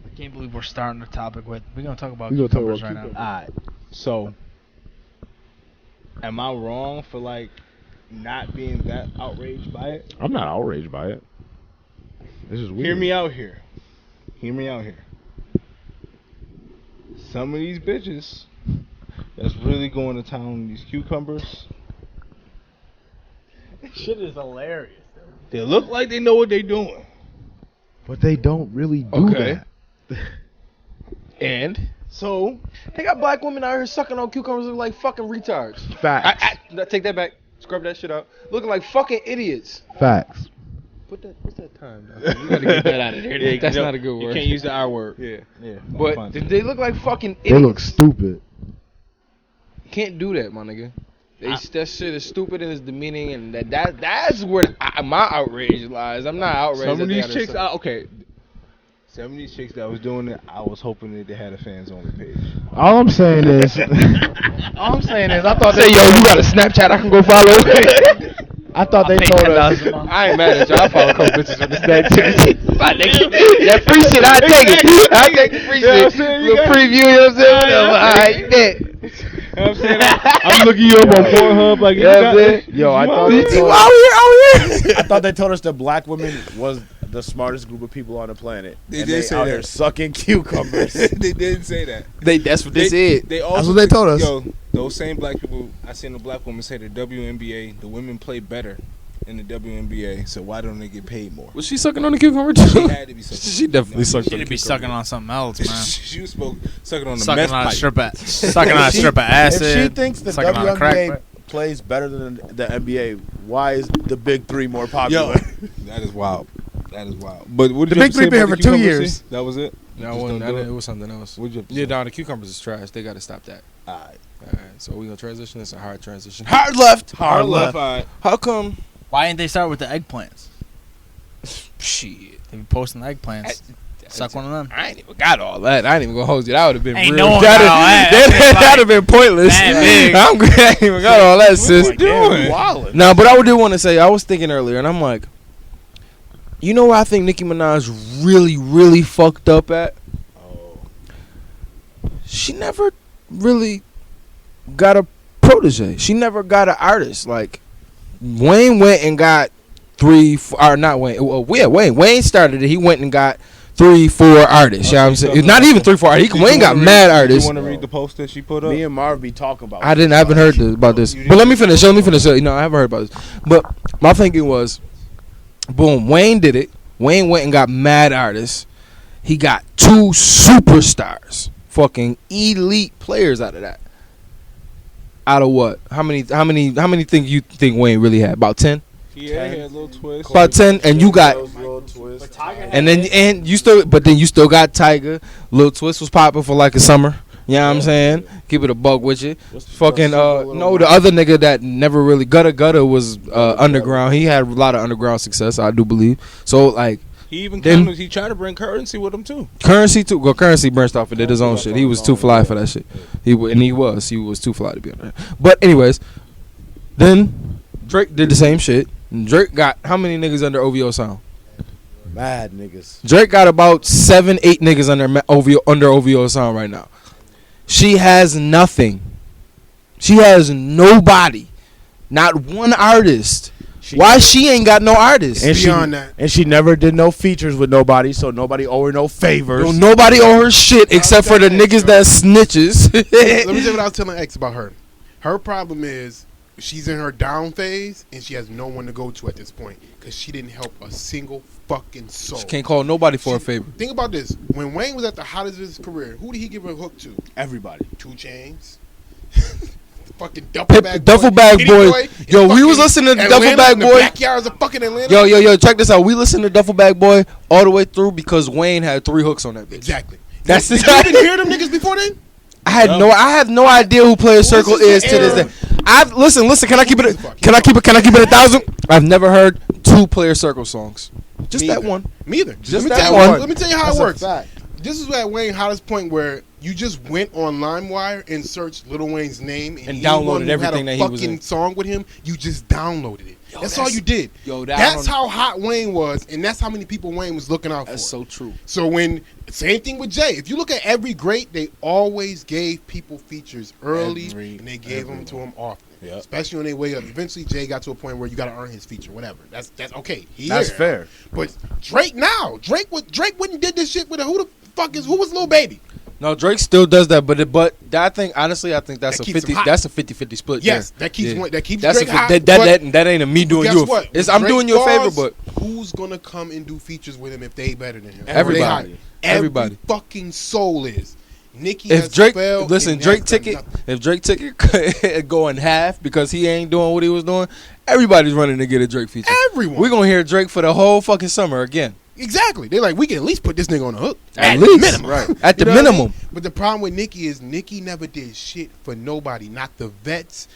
I can't believe we're starting the topic with. We're gonna talk about We gonna talk cucumbers about right cucumbers. now. Alright. So am I wrong for like not being that outraged by it? I'm not outraged by it. This is weird. Hear me out here. Hear me out here. Some of these bitches that's really going to town on these cucumbers, Shit is hilarious. they look like they know what they're doing. But they don't really do Okay. that. And So they got black women out here sucking on cucumbers looking like fucking retards. Facts. Take that back. Scrub that shit out. Looking like fucking idiots. Facts. What's that time? Dog? You gotta get that out of there. Yeah, That's you not a good You word. can't use the R word. Yeah. Yeah. But fine. they look like fucking They idiots. look stupid. Can't do that, my nigga. That shit is stupid and it's demeaning, and that's where my outrage lies. I'm not outraged. Some that of they these got chicks, their- okay. Some of these chicks that was doing it, I was hoping that they had a fans only page. All I'm saying is, I thought Say, yo, you got a Snapchat I can go follow? I thought they Pay told us. $10 a month. I ain't mad at y'all. I follow a couple bitches with the Snapchat. My nigga. That free shit, I take it. I take the free You know what I'm shit. saying? You Little got- preview, you know what I'm saying? Whatever. Yeah, Alright, bet. You know what I'm saying? I'm looking you up on Pornhub, like, You know what I'm saying? Yo, I You thought out they here? told Out us, here. I thought they told us that black women was the smartest group of people on the planet. They and did they say out that. here sucking cucumbers. they didn't say that. That's what they said. They also what they told us. Yo, those same black people, I seen a black woman say the WNBA, the women play better in the WNBA, so why don't they get paid more? Was she sucking on the cucumber She too? had to be sucking. She definitely sucked She'd be sucking on something else, man. She was sucking on the Sucking meth on a pipe. strip of sucking on a strip of acid. If she thinks the sucking on a crack WNBA pipe. plays better than the NBA, why is the Big Three more Yo, popular? that is wild. That is wild. But what The did you Big have to say Three been about here the for 2 cucumbers, years. see? That was it. No, Just don't do it was something else. What'd you have to Yeah, say? down the cucumbers is trash. They gotta stop that. Alright. Alright, so we gonna transition. It's a hard transition. Hard left. Hard left. Alright. How come? Why didn't they start with the eggplants? Shit. They be posting the eggplants. Suck one of them. I ain't even got all that. I ain't even gonna hold you. That would have been Ain't real. no one got all that. That'd have been pointless. That big. I'm good. I ain't even got all that, sis. doing? No, but I did want to say, I was thinking earlier, and I'm like, you know where I think Nicki Minaj really, really fucked up at? She never really got a protege. She never got an artist. Like, Wayne went and got not Wayne. Wayne started it. He went and got 3-4 artists. You know what I'm saying? Not even 3-4 artists. Wayne got mad artists. You want to read the post that she put up? Me and Marv be talking about. I haven't heard about this. But let me finish. I haven't heard about this. But my thinking was, boom, Wayne did it. Wayne went and got mad artists. He got 2 superstars, fucking elite players out of that. Out of what? How many think you think Wayne really had? About 10? Yeah, he had a little twist. About 10, and you got, and you still got Tiger. Lil Twist was popping for like a summer. You know what I'm saying? Keep it a bug with you. Fucking no, the other nigga that never really Gutta was underground. He had a lot of underground success, I do believe. So like, he even then, he tried to bring Currency with him too. Currency branched off and did his own shit. He was too fly for that shit. He was too fly to be on there. But anyways, then Drake did the same shit. Drake got how many niggas under OVO sound? Mad niggas. Drake got about 7-8 niggas under OVO sound right now. She has nothing. She has nobody. Not one artist. Why she ain't got no artist? And Beyond that. And she never did no features with nobody, so nobody owe her no favors. Nobody owe her shit except for the niggas that snitches. Let me tell you what I was telling X about her. Her problem is she's in her down phase and she has no one to go to at this point because she didn't help a single fucking soul. She can't call nobody for a favor. Think about this. When Wayne was at the hottest of his career, who did he give a hook to? Everybody. 2 Chainz. Fucking Duffel Bag Kitty Boy. Yo, we was listening to Atlanta, Duffel Bag in the Boy. backyards of fucking Atlanta. Yo, check this out. We listened to Duffel Bag Boy all the way through because Wayne had 3 hooks on that bitch. Exactly. That's you didn't hear them niggas before then? I have no idea who Player Circle is to this day. Listen. Can I keep it 1,000? I've never heard 2 Player Circle songs. Just Me that either. one. Me either. Just let that me tell you one. Let me tell you how That's it a works. fact. This is at Wayne's hottest point where you just went on LimeWire and searched Lil Wayne's name and downloaded anyone who everything had that a he was fucking in. song with him. You just downloaded it. That's all you did. Yo, that's how hot Wayne was, and that's how many people Wayne was looking out for. That's so true. So when same thing with Jay. If you look at every great, they always gave people features early, and they gave them to them often. Yep. Especially on their way up. Eventually, Jay got to a point where you got to earn his feature. Whatever. That's okay. That's fair. But Drake now, Drake wouldn't did this shit with who the fuck who was Lil Baby? No, Drake still does that, but I think that's That a keeps 50. him hot. That's a 50-50 split. Yes, there. that keeps that keeps That's Drake a, hot. that ain't a me doing guess you. What? I'm Drake doing you a favor, falls, but who's gonna come and do features with him if they better than him? Everybody. Everybody. Every fucking soul is. Nicki if has Drake failed, listen, and Drake that's ticket, nothing. if Drake ticket go in half because he ain't doing what he was doing, everybody's running to get a Drake feature. Everyone. We're gonna hear Drake for the whole fucking summer again. Exactly. They're like, we can at least put this nigga on the hook. At least. the minimum. Right. At the You know what I minimum. mean? But the problem with Nicki is Nicki never did shit for nobody, not the vets.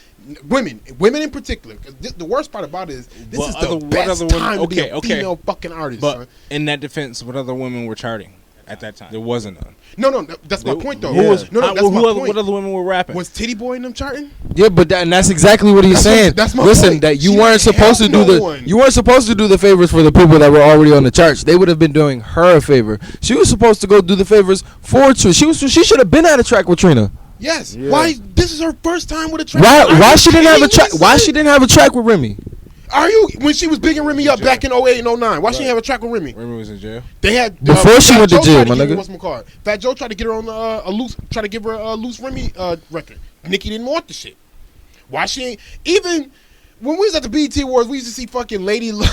Women in particular. 'Cause the worst part about it is this What is other- the what best other women- time to be a okay. female fucking artist. But son. in that defense, what other women were charting at that time? There wasn't none. No, that's my point though. Who was? No, that's my point. What other women were rapping? Was Titty Boy in them charting? Yeah, but and that's exactly what he's That's saying. what- that's my Listen, point. that you She weren't didn't supposed to help do no one. you weren't supposed to do the favors for the people that were already on the charts. They would have been doing her a favor. She was supposed to go do the favors for Trina. She should have been at a track with Trina. Yes. Yeah. Why? This is her first time with a track. Why she didn't have a track? track? Why she didn't have a track with Remy? Are you when she was bigging Remy up back in 08 and 09? Why she didn't have a track with Remy? Remy was in jail. They had Before she Fat went to Joe jail, tried my give her nigga. what's my card? Fat Joe tried to get her on try to give her a loose Remy record. Nicki didn't want the shit. Why she ain't even when we was at the BET Awards, we used to see fucking Lady Love.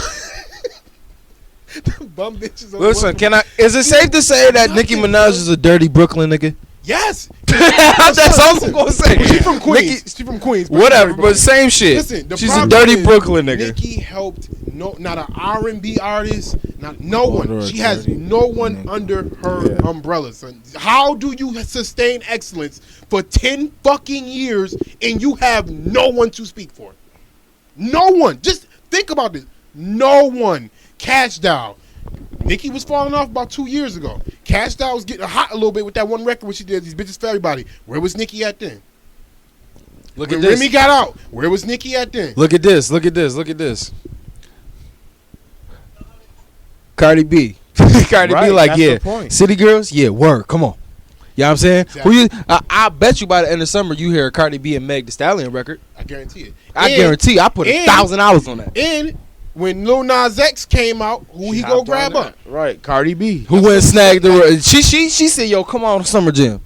The bum bitches. on Listen, one- is it safe to say that Nicki Minaj is a dirty Brooklyn nigga? Yes. That's all I'm gonna say. She from Queens. Nicki- She from Queens. but Whatever, everybody. but same shit. Listen, the She's a problem dirty is Brooklyn nigga. Nicki helped not an R&B artist, no one. her She has dirty no one nigga. under her umbrella, son. How do you sustain excellence for 10 fucking years and you have no one to speak for? No one. Just think about this. No one. Cash Doll. Nicki was falling off about 2 years ago. Cash Doll was getting hot a little bit with that one record when she did These Bitches for Everybody. Where was Nicki at then? Look When at this. Remy got out, where was Nicki at then? Look at this. Look at this. Look at this. Cardi B. Cardi B Right, like, that's yeah. the point. City Girls, yeah, word. Come on. You know what I'm saying? Exactly. Who you, I bet you by the end of summer you hear a Cardi B and Meg Thee Stallion record. I guarantee it. I guarantee I put $1,000 on that. And when Lil Nas X came out, who he go grab up? Right, Cardi B. Who went and snagged the she said, yo, come on, Summer Jam.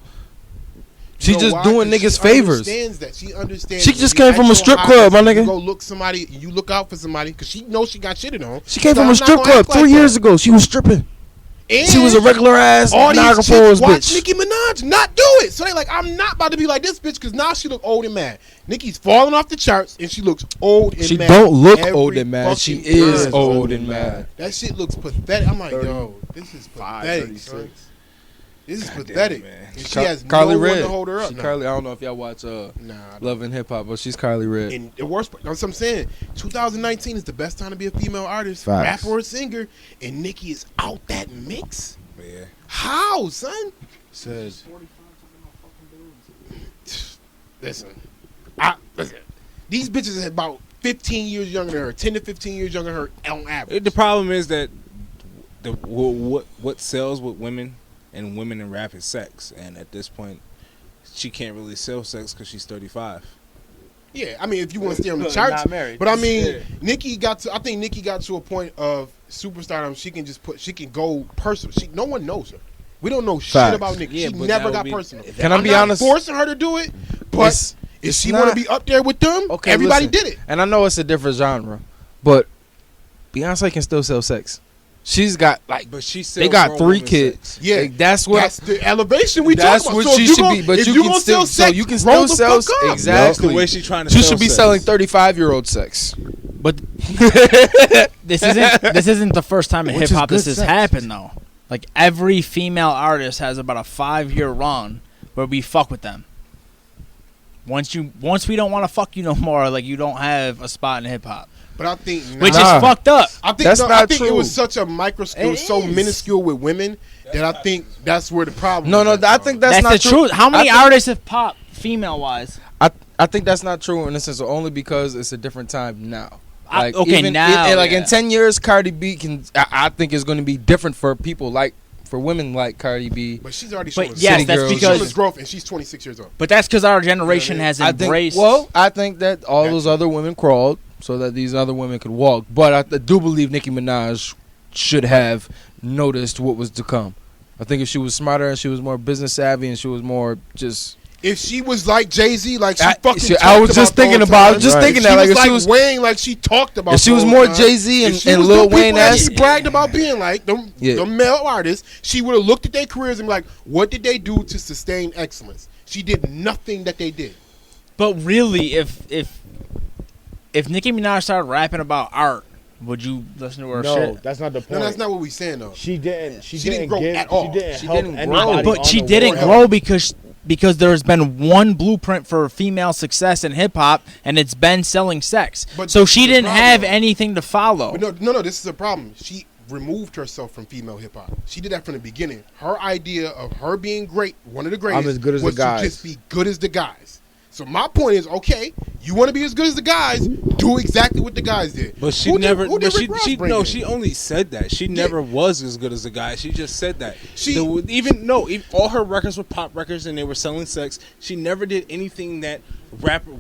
She You know just why? doing 'Cause niggas she favors. Understands that. She understands. She when just you came at from a your strip highest, club, my you nigga. go look somebody, you look out for somebody because she knows she got shitted on. She came So from I'm a not strip gonna club act like 3 years that. ago. She was stripping. And She was a regular ass all Niagara these Falls chicks watch bitch. Nicki Minaj not do it. So they like, I'm not about to be like this bitch because now she look old and mad. Nicki's falling off the charts and she looks old and She mad. don't look every old and mad. She fucking is time. old and mad. That shit looks pathetic. I'm like, 30, yo, this is pathetic, son. 36. This is God damn, pathetic. man. And she has Carly no one Red. to hold her up. She now. Carly, I don't know if y'all watch Nah, Love and Hip Hop, but she's Carly Red. and the worst part, that's what I'm saying. 2019 is the best time to be a female artist, Facts. rapper or singer, and Nicki is out that mix. Yeah. How, son? Said Listen, listen. These bitches are about 15 years younger than her, 10 to 15 years younger than her on average. The problem is that what sells with women and women in rap is sex, and at this point, she can't really sell sex because she's 35. Yeah, I mean, if you want to stay on the Not charts, married. but I mean, Yeah. I think Nicki got to a point of superstardom. She can go personal. No one knows her. We don't know Facts. shit about Nicki. Yeah, She but never that got would be- personal. Can I I'm be not honest? forcing her to do it, but It's- if it's she want not- to be up there with them, Okay, everybody listen. did it. And I know it's a different genre, but Beyonce can still sell sex. She's got like But she they sells got grown 3 women kids. sex. Yeah, Like, that's what That's the elevation we that's talk about. what So if she you should gon- be. But if you you can gonna still sell sex, you can roll still the sell fuck up. exactly. That's the way she's trying to She sell should be sex. selling 35-year-old sex. But this isn't the first time in Which hip hop is this good has sex. happened though. Like every female artist has about a 5-year run where we fuck with them. Once we don't want to fuck you no more, like you don't have a spot in hip hop, But I think which Nah. is fucked up. I think That's I not think it true. was such a microscope, it was so minuscule with women that I think that's where the problem. No, is at, I dog. think That's not the true. truth. How many I think- artists have popped female wise? I think that's not true in a sense, only because it's a different time now. Like Okay, even now, in yeah. 10 years, Cardi B can. I think is going to be different for people for women like Cardi B. But she's already But showing yes, City that's Girls. she's showing because us growth, and she's 26 years old. But that's because our generation has I think. embraced. I think that all those other women crawled so that these other women could walk. But I do believe Nicki Minaj should have noticed what was to come. I think if she was smarter and she was more business savvy and she was more just. If she was like Jay-Z, like she I fucking I was talked just about the thinking whole about. time. Just Right. thinking If that she like was if she was. Wayne, like she talked about. If she the was whole more time. Jay-Z If she and was Lil the people Wayne that ass, she bragged about being like them, Yeah. them male artists, she would have looked at their careers and be like, what did they do to sustain excellence? She did nothing that they did. But really, if Nicki Minaj started rapping about art, would you listen to her No, shit? that's not the point. No, that's not what we're saying though. She didn't. She, She didn't didn't grow give, at all. She didn't She help didn't grow. anybody. But on she the didn't world. grow because there's been one blueprint for female success in hip hop, and it's been selling sex. But So this she is the didn't have problem. anything to follow. But no, this is a problem. She removed herself from female hip hop. She did that from the beginning. Her idea of her being great, one of the greatest, I'm as good as the was guys. to just be good as the guys. So my point is, okay, you want to be as good as the guys, do exactly what the guys did. But she Who did- never. who did But Rick Ross she bring no. in? She only said that. She never was as good as the guy. She just said that. She- Even all her records were pop records and they were selling sex. She never did anything that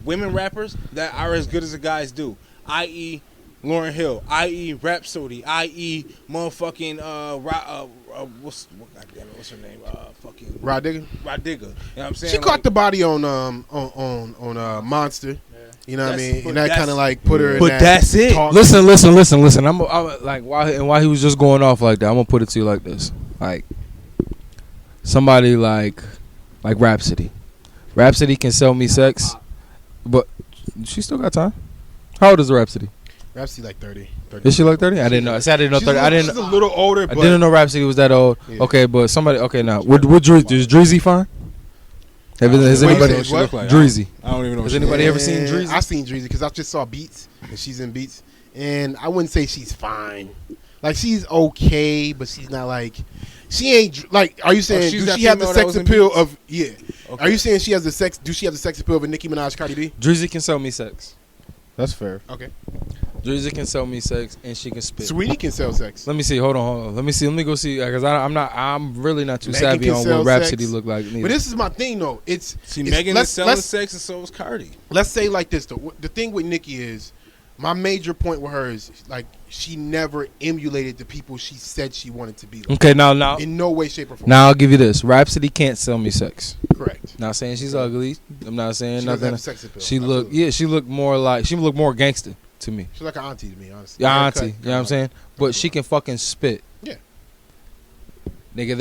women rappers that are as good as the guys do. I.e. Lauryn Hill. I.e. Rhapsody. I.e. motherfucking what's her name? Fucking Rod Digger. Rod Digger. You know what I'm saying? She caught the body on Monster. You know what I That's- mean? but And that that's- kind of like put her in but that that's it. talk. Listen. I'm like while he was just going off like that, I'm gonna put it to you like this: like somebody like Rhapsody. Rhapsody can sell me sex, but she still got time. How old is Rhapsody? Rhapsody like 30. Is she like 30? I didn't know. I said I didn't know She's 30. I She's didn't. a little older, I but didn't know Rhapsody was that old. Yeah. Okay, but somebody. Okay, now what Dreezy is Dreezy fine? Has Wait, anybody? what she look like? Dreezy. I don't even know. Has what she anybody look ever seen Dreezy? I seen Dreezy because I just saw Beats and she's in Beats, and I wouldn't say she's fine, Like she's okay, but she's not like she ain't like. Are you saying she's do that she have the female that sex was in appeal Beats? of yeah? Okay. Are you saying she has the sex? Do she have the sex appeal of a Nicki Minaj, Cardi B? Drizzy can sell me sex. That's fair. Okay. Drizzy can sell me sex, and she can spit. Sweetie can sell sex. Let me see. Hold on. Let me see. Let me go see. Because I'm really not too Megan savvy can on sell what Rhapsody sex. look like. But this is my thing though. It's Megan is selling sex, and so is Cardi. Let's say like this though. The thing with Nicki is, my major point with her is like she never emulated the people she said she wanted to be. Like. Okay, now In no way, shape, or form. I'll give you this. Rhapsody can't sell me sex. Correct. Not saying she's ugly. I'm not saying She doesn't nothing. have sex appeal. She look Absolutely. she looked more gangster to me. She's like an auntie to me, honestly. Yeah, Haircut, auntie. You know what I'm saying? But she can fucking spit. Yeah. Nigga,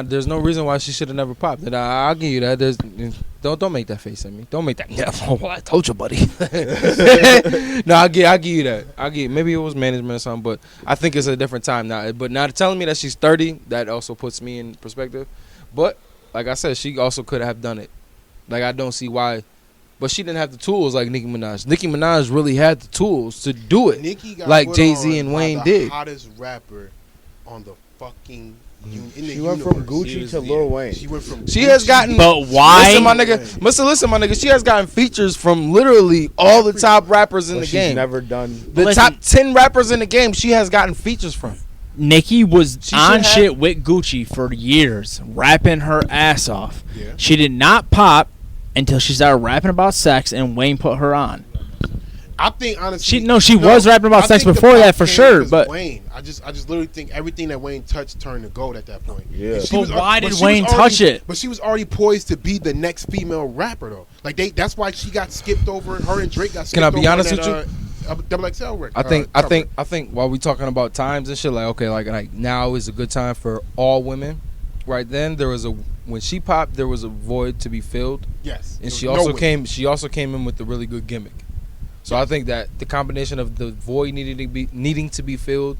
there's no reason why she should have never popped. And I'll give you that. Don't make that face at me. Don't make that. Yeah, well, I told you, buddy. No, I'll give you that. Maybe it was management or something, but I think it's a different time now. But now telling me that she's 30, that also puts me in perspective. But like I said, she also could have done it. Like I don't see why. But she didn't have the tools like Nicki Minaj. Nicki Minaj really had the tools to do it, Nicki got like put Jay-Z on and by Wayne the did. hottest rapper on the fucking. In the She went from universe. Gucci to Lil Wayne. She went from. She has Gucci- gotten. But why? Listen, my nigga. She has gotten features from literally all the top rappers in But the she's game. never done. The Listen. top 10 rappers in the game, she has gotten features from. Nicki was She on should have- shit with Gucci for years, rapping her ass off. Yeah. She did not pop until she started rapping about sex, and Wayne put her on. I think honestly, She was rapping about I sex think the before pop that for came sure, because but Wayne, I just literally think everything that Wayne touched turned to gold at that point. Yeah. And she But was- why did she was Wayne already- touch it? But she was already poised to be the next female rapper though. Like that's why she got skipped over. Her and Drake got skipped Can I be over honest on with that, Double XL record. I think while we talking about times and shit, like okay, like now is a good time for all women. Right then, when she popped, there was a void to be filled, Yes. and There she was also no way. came in with a really good gimmick. So I think that the combination of the void needing to be filled,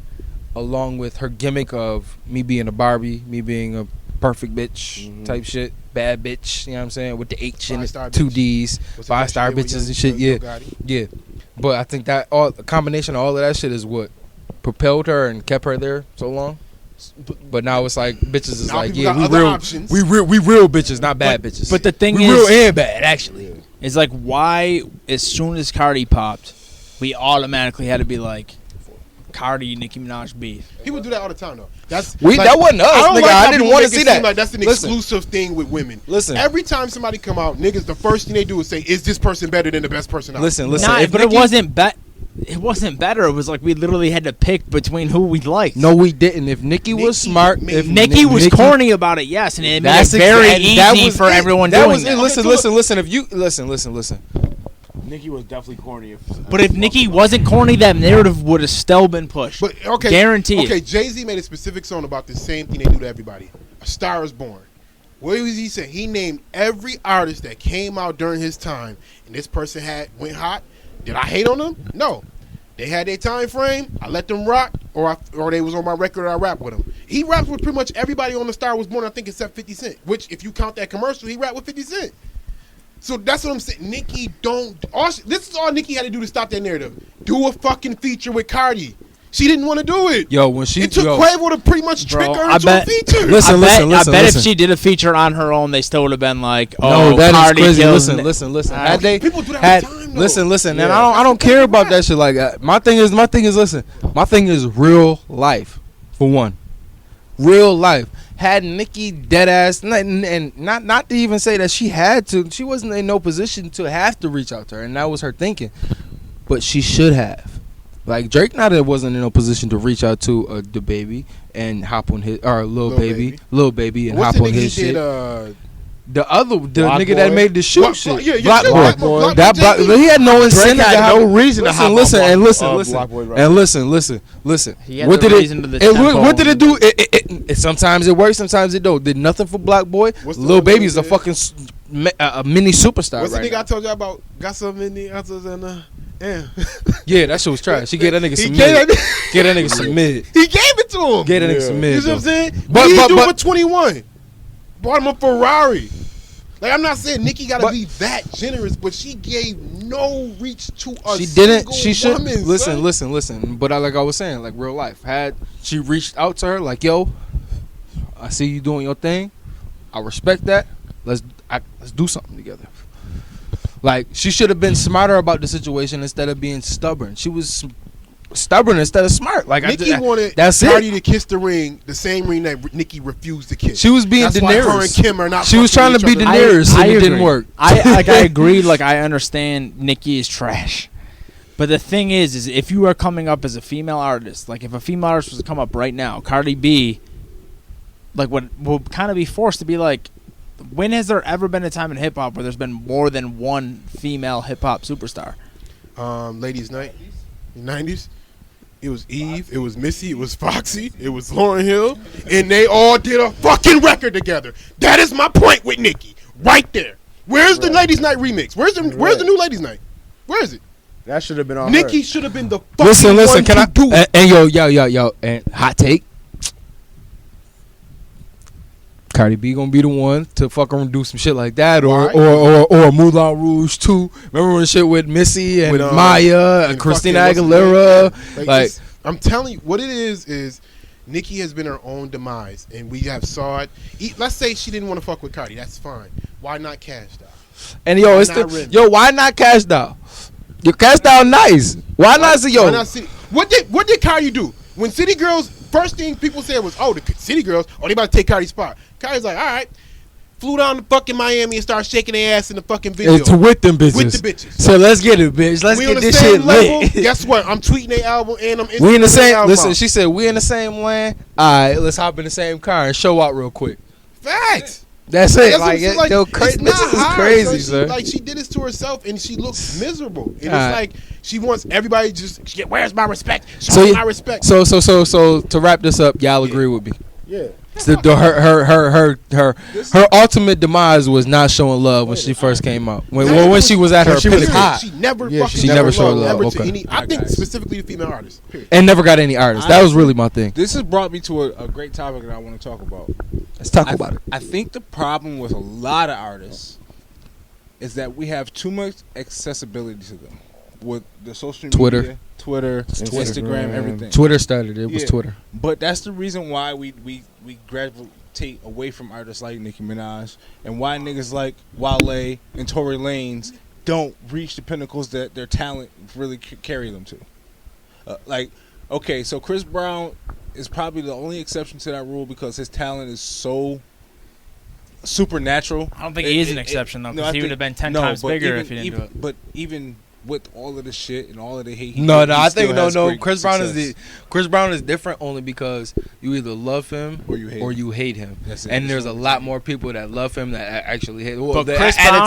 along with her gimmick of me being a Barbie, me being a perfect bitch type shit, bad bitch, you know what I'm saying, with the H and Five-star the 2 bitch. D's, What's that 5-star shit with bitches Young- and shit. Young Yeah, Gotti? yeah. But I think that a combination of all of that shit is what propelled her and kept her there so long. But now it's like bitches is Now like, people yeah, got we other real, options. we real bitches, not bad bitches. But the thing we is, real and bad actually. is like why as soon as Cardi popped, we automatically had to be like Cardi Nicki Minaj beef. People do that all the time though. That wasn't us, don't nigga. like I how didn't people want to make it see seem that. Like that's an Listen. exclusive thing with women. Listen. Every time somebody come out, niggas, the first thing they do is say, "Is this person better than the best person out?" Listen. Nah, if but Nicki- it wasn't It wasn't better. It was like we literally had to pick between who we liked. No, we didn't. If Nicki was Nicki smart, made- if Nikki was corny about it, yes, and it made it That's very exact- easy that was for it. everyone That doing was that. it. Listen. If you listen. Nicki was definitely corny. But if Nikki wasn't corny, that narrative would have still been pushed. But okay, Guaranteed. Okay, Jay-Z made a specific song about the same thing they do to everybody. A Star Is Born. What was he saying? He named every artist that came out during his time, and this person went hot. Did I hate on them? No. They had their time frame. I let them rock, or they was on my record. I rap with them. He raps with pretty much everybody on the Star Was Born. I think except 50 Cent. Which, if you count that commercial, he rapped with 50 Cent. So that's what I'm saying. Nicki this is all Nicki had to do to stop that narrative. Do a fucking feature with Cardi. She didn't want to do it. Yo, when she It took Quavo to pretty much trick Bro, her I into bet- a feature. Listen, I bet listen. if she did a feature on her own, they still would have been like, No, "Oh, that is Cardi crazy. kills Listen. Had they People do that all the time, though. listen, Yeah. and I don't care about that shit. Like my thing is, listen. My thing is real life, for one. Real life. Had Nicki dead ass, and not to even say that she had to. She wasn't in no position to have to reach out to her, and that was her thinking. But she should have. Like Drake, wasn't in no position to reach out to the baby and hop on his or Lil Baby, and What's hop the on nigga his he shit. did? The Block nigga that Boy? made the shoot Block- shit. yeah, Block yeah, Boy. Block Boy. That Block block, Boy. he had no incentive to had have no reason to listen, hop listen, on and Block- listen, Block Boy, right. and listen. He had What the did reason to the it? tempo. What did it do? It sometimes it works, sometimes it don't. Did nothing for Block Boy. What's the Lil one Baby's that a did? fucking a mini superstar What's the right nigga I now. told you about? Got some in the answers and yeah. Yeah, that shit was trash. She gave that nigga He some gave mid. that- Get that nigga some mid. He gave it to him. Get that nigga some You mid. know what I'm though. saying? But- But he but- do but- it for 21. Bought him a Ferrari. Like I'm not saying Nicki gotta But- be that generous, but she gave no reach to a She didn't. single She should woman, listen. But like I was saying, like real life, had she reached out to her, like, yo, I see you doing your thing. I respect that. Let's do something together. Like, she should have been smarter about the situation instead of being stubborn. She was stubborn instead of smart. Like, Nikki wanted that's Cardi it. to kiss the ring, the same ring that Nikki refused to kiss. She was being That's why her and Daenerys. Kim are not. She was fucking trying to be each other. Daenerys, and it didn't agree. work. I agree. Like, I understand Nicki is trash, but the thing is if you are coming up as a female artist, like if a female artist was to come up right now, Cardi B, like will kind of be forced to be like, when has there ever been a time in hip hop where there's been more than one female hip hop superstar? Ladies' Night, in the 90s. It was Eve, it was Missy, it was Foxy, it was Lauryn Hill, and they all did a fucking record together. That is my point with Nicki, right there. Where's the Ladies' Night remix? Where's the new Ladies' Night? Where is it? That should have been on Nicki her. should have been the fucking Listen. one Can to I do it. and yo, and hot take. Cardi B gonna be the one to fucking do some shit like that, or Moulin Rouge 2. Remember when shit with Missy and With, Maya and and Christina fucking Aguilera? what's the Like, I'm telling you, what it is Nicki has been her own demise, and we have saw it. Let's say she didn't want to fuck with Cardi, that's fine. Why not Cash Doll? and yo, Why it's not the Remy? yo. Why not Cash Doll? Your Cash Doll nice. Why not say yo? Why not City? What did Cardi do? When City Girls, first thing people said was, oh, the City Girls, oh, they about to take Cardi's spot. Cardi's like, all right. Flew down to fucking Miami and started shaking their ass in the fucking video. It's with them bitches. With the bitches. So let's get it, bitch. Let's We get on the this same shit level. lit. Guess what? I'm tweeting their album and I'm We in the Instagramming their same. album Listen, out. she said we in the same land. All right, let's hop in the same car and show out real quick. Facts. That's it. That's what Like, I'm saying, bitches it's not is hard, crazy, so sir. Like, she did this to herself and she looks miserable. And it's Alright. like she wants everybody just, where's my respect? Show So me you- my respect. So to wrap this up, y'all agree with me? Yeah. So her ultimate demise was not showing love when she first came out. When she was at her She was pinnacle, hot. She never Yeah, fucking she never showed love, ever to okay. any, I think specifically the female artists. Period. and never got any artists. That was really my thing. This has brought me to a great topic that I want to talk about. Let's talk about it. I think the problem with a lot of artists is that we have too much accessibility to them with the social media, Twitter, Instagram, everything. Twitter started. It was Yeah. Twitter. But that's the reason why we gravitate away from artists like Nicki Minaj and why niggas like Wale and Tory Lanez don't reach the pinnacles that their talent really carry them to. Okay, so Chris Brown is probably the only exception to that rule because his talent is so supernatural. I don't think he is an exception though, because he would have been 10 times bigger if he didn't do it. But even with all of the shit and all of the hate, I think Chris Brown is different only because you either love him or you hate him. That's it. And there's a lot more people that love him that actually hate him. Well, But Chris at Brown-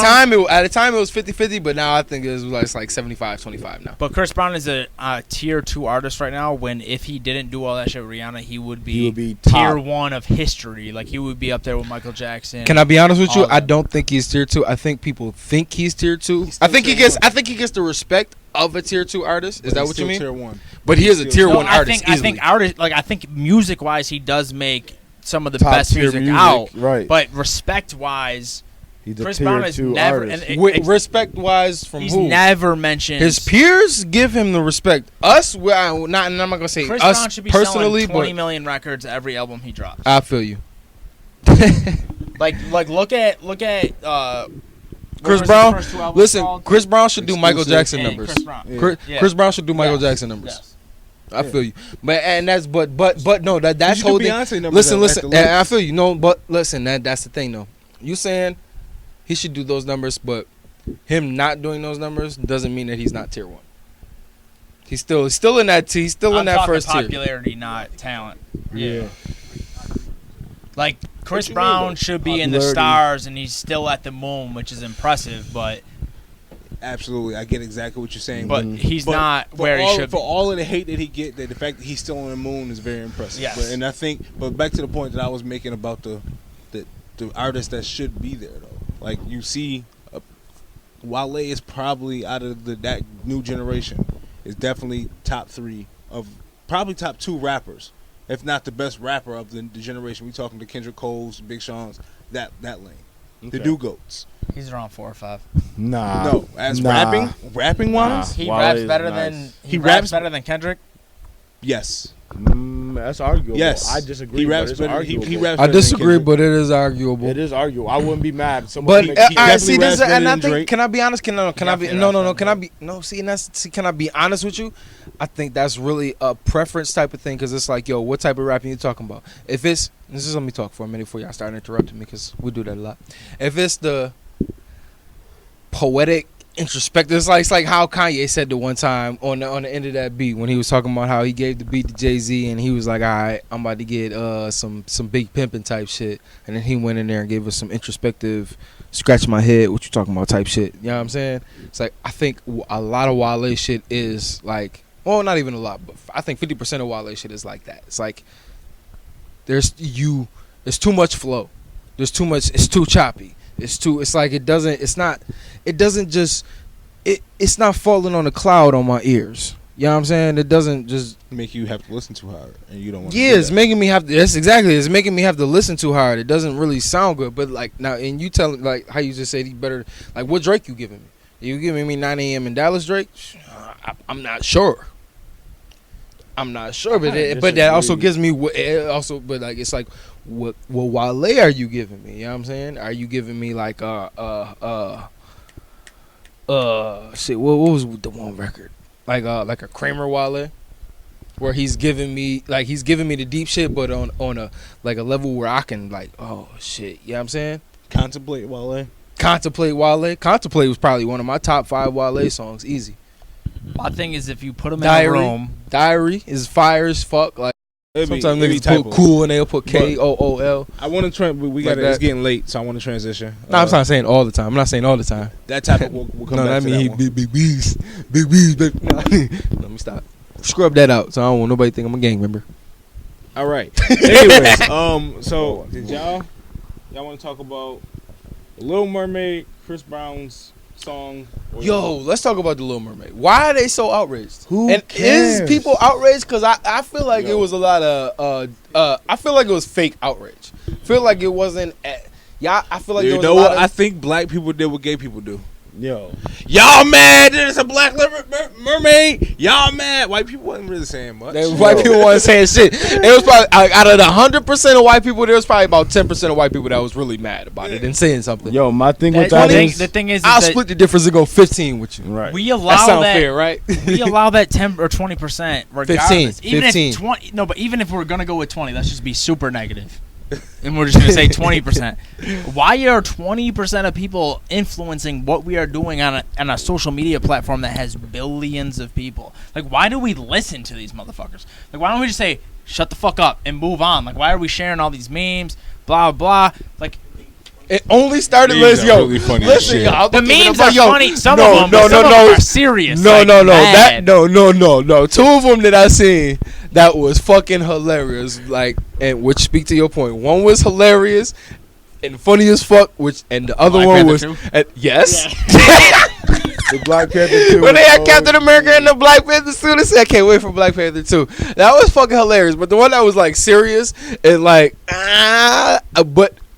the time it was 50-50, but now I think it's like 75-25 now. But Chris Brown is a tier 2 artist right now. When if he didn't do all that shit with Rihanna, he would be tier top. 1 of history. Like he would be up there with Michael Jackson. Can I be honest with you? all I that. don't think he's tier 2. I think people think he's tier 2. I think he gets the respect of a tier 2 artist. Is that what you mean? Tier 1. But he is a tier 1 artist. I think music wise, he does make some of the Top best tier music music, out. right. But respect wise, He's a Chris tier Brown has 2 never artist. Respect wise from he's who? never mentioned His peers give him the respect. Us, and I'm not gonna say Chris Brown us should be personally, selling 20 but million records every album he drops. I feel you. Like look at Chris Brown. Listen, Chris Brown should do Michael Jackson and numbers. Chris Brown. Yeah. Chris Brown should do Michael Yes. Jackson numbers. Yes. I feel you, but no, that's You should do holding. Beyonce numbers Listen, at the and I latest. feel you. No, but listen, that's the thing though. You saying he should do those numbers, but him not doing those numbers doesn't mean that he's not tier 1. He's still in that. He's still I'm in that talking first tier. popularity, not talent. Yeah. Like Chris you mean, Brown though? should be in the Popularity. stars, and he's still at the moon, which is impressive. But Absolutely, I get exactly what you're saying. he's But not for where he all, should for be. all of the hate that he get, that the fact that he's still on the moon is very impressive. Yes. And I think, but back to the point that I was making about the artists that should be there though. Like you see, Wale is probably out of that new generation is definitely top 3 of probably top 2 rappers, if not the best rapper of the generation. We talking to Kendrick Cole's, Big Sean's, that lane, the Okay. new goats. He's around 4 or 5. Nah. No, as Nah. rapping wise, He Wale raps is better nice. than He raps raps- better than Kendrick. yes, That's arguable. yes. I disagree. He but raps it's better. arguable. He raps. I better than disagree, Kendrick. but it is arguable. It is arguable. I wouldn't be mad. But Makes, I definitely see this, raps better and I than think. Drake. Can I be honest? Can I be? Definitely No, raps no, no. better Can than I be? No. See, and that's. See, can I be honest with you? I think that's really a preference type of thing because it's like, yo, what type of rapping you talking about? If it's this is let me talk for a minute before y'all start interrupting me because we do that a lot. If it's the poetic introspective, it's like how Kanye said the one time on the end of that beat when he was talking about how he gave the beat to Jay-Z and he was like, all right, I'm about to get some big pimping type shit, and then he went in there and gave us some introspective, scratch my head, what you talking about type shit. You know what I'm saying? It's like I think a lot of Wale shit is like, well, not even a lot, but I think 50% of Wale shit is like that. It's like there's too much flow, there's too much, it's too choppy. It's like it's not falling on a cloud on my ears. You know what I'm saying? It doesn't just make you have to listen too hard, and you don't want. Yeah, it's making me have to. That's exactly. It's making me have to listen too hard. It doesn't really sound good. But like now, and you tell like how you just said he better. Like what Drake you giving me? You giving me 9 a.m. in Dallas, Drake? I'm not sure. I'm not sure, but that also gives me but like it's like what Wale are you giving me? You know what I'm saying? Are you giving me like shit? What was the one record? Like a Kramer Wale, where he's giving me the deep shit, but on a like a level where I can like, oh shit, you know what I'm saying? Contemplate Wale. Contemplate Wale. Contemplate was probably one of my top 5 Wale songs, easy. My thing is if you put him in a room, Diary is fire as fuck. Like sometimes niggas put cool and they'll put KOOL. I want to try. We got it's getting late, so I want to transition. No, I'm not saying all the time. I'm not saying all the time. That type of we'll come No, back that to mean that he one. big bees. Let me stop. Scrub that out, so I don't want nobody to think I'm a gang member. All right. Anyways, so did y'all want to talk about Little Mermaid, Chris Brown's song? Yo, let's talk about the Little Mermaid. Why are they so outraged? Who and cares? is people outraged? Because I feel like it was a lot of I feel like it was fake outrage. I feel like it wasn't. I feel like You there was know a lot what? of, I think black people did what gay people do. Yo. Y'all mad there's a black mermaid? Y'all mad? White people wasn't really saying much. white people weren't saying shit. It was probably out of the 100% of white people, there was probably about 10% of white people that was really mad about it and saying something. Yo, my thing the with that is thing is I'll that split the difference and go 15 with you. right. we That allow sounds that. fair, right? We allow that 10 or 20% regardless. 15, Even 15. if 20, no, but even if we're gonna go with 20, let's just be super negative, and we're just gonna say 20%. Why are 20% of people influencing what we are doing on a social media platform that has billions of people? Like, why do we listen to these motherfuckers? Like, why don't we just say shut the fuck up and move on? Like, why are we sharing all these memes? Blah blah. Like. It only started Memes with are really funny as listen, shit. y'all. The don't give it memes up, are yo, funny. Some no, of them, no, but some no, of them no. are serious. No, like, no. mad. No. 2 of them that I seen that was fucking hilarious. Like, and which speak to your point. One was hilarious and funny as fuck. And the other Black one Panther was 2? yes. The Black Panther 2. When they had Captain America and the Black Panther suit, I said, I can't wait for Black Panther 2. That was fucking hilarious. But the one that was like serious and like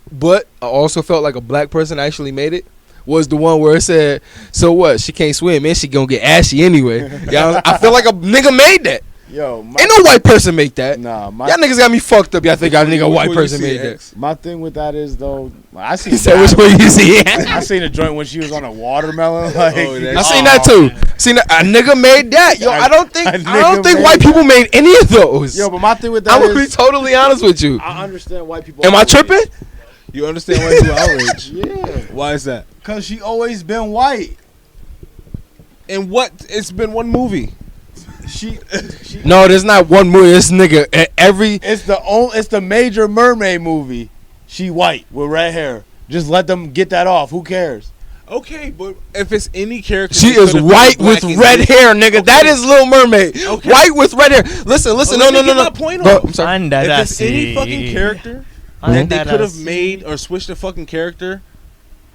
but I also felt like a black person actually made it. Was the one where it said, "So what? She can't swim, man. She gonna get ashy anyway." Y'all, I feel like a nigga made that. Yo, Ain't no white person make that. Nah, Y'all niggas got me fucked up. Y'all think a nigga white person made that? My thing with that is though, I seen. He said, "Which one you see?" I seen a joint when she was on a watermelon. Like, I seen that too. Seen that a nigga made that. Yo, I don't think made white people made any of those. Yo, but my thing with that I'm gonna be is, totally honest with you. I understand white people. Am I tripping? You understand why you outraged? Yeah, Why is that? cause she always been white. And what? It's been one movie. She No, there's not one movie. This nigga It's the Major Mermaid movie. She white with red hair. Just let them get that off. Who cares? Okay, but if it's any character, She that is could've been white black with and red this- hair, nigga. Okay. That is Little Mermaid. Okay. White with red hair. Listen. Let No. me get my point Bro, off. I'm sorry. Under If the it's any sea. fucking character Under that they the could have sea. made or switched the fucking character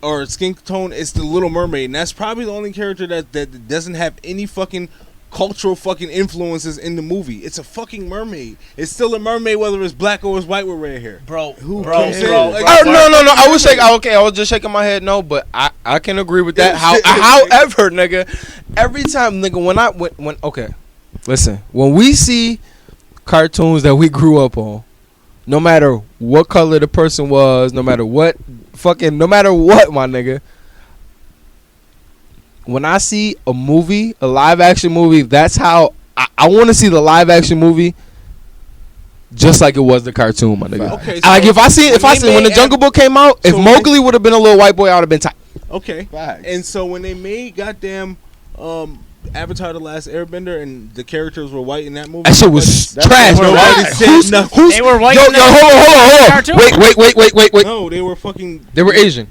or skin tone, it's the Little Mermaid, and that's probably the only character that doesn't have any fucking cultural fucking influences in the movie. It's a fucking mermaid. It's still a mermaid whether it's black or it's white with red hair. Bro. Like, I was shaking. Okay, I was just shaking my head. No, but I can agree with that. However, nigga, every time, nigga, when okay, listen, when we see cartoons that we grew up on, no matter what color the person was, no matter what, my nigga. When I see a movie, a live action movie, that's how I want to see the live action movie, just like it was the cartoon, my nigga. Okay, so like if I see when the Jungle Book came out, if Mowgli would have been a little white boy, I would have been tight. Okay, and so when they made goddamn Avatar: The Last Airbender and the characters were white in that movie, that shit was trash. They were white. Yo, hold on. Wait. No, they were fucking. They were Asian.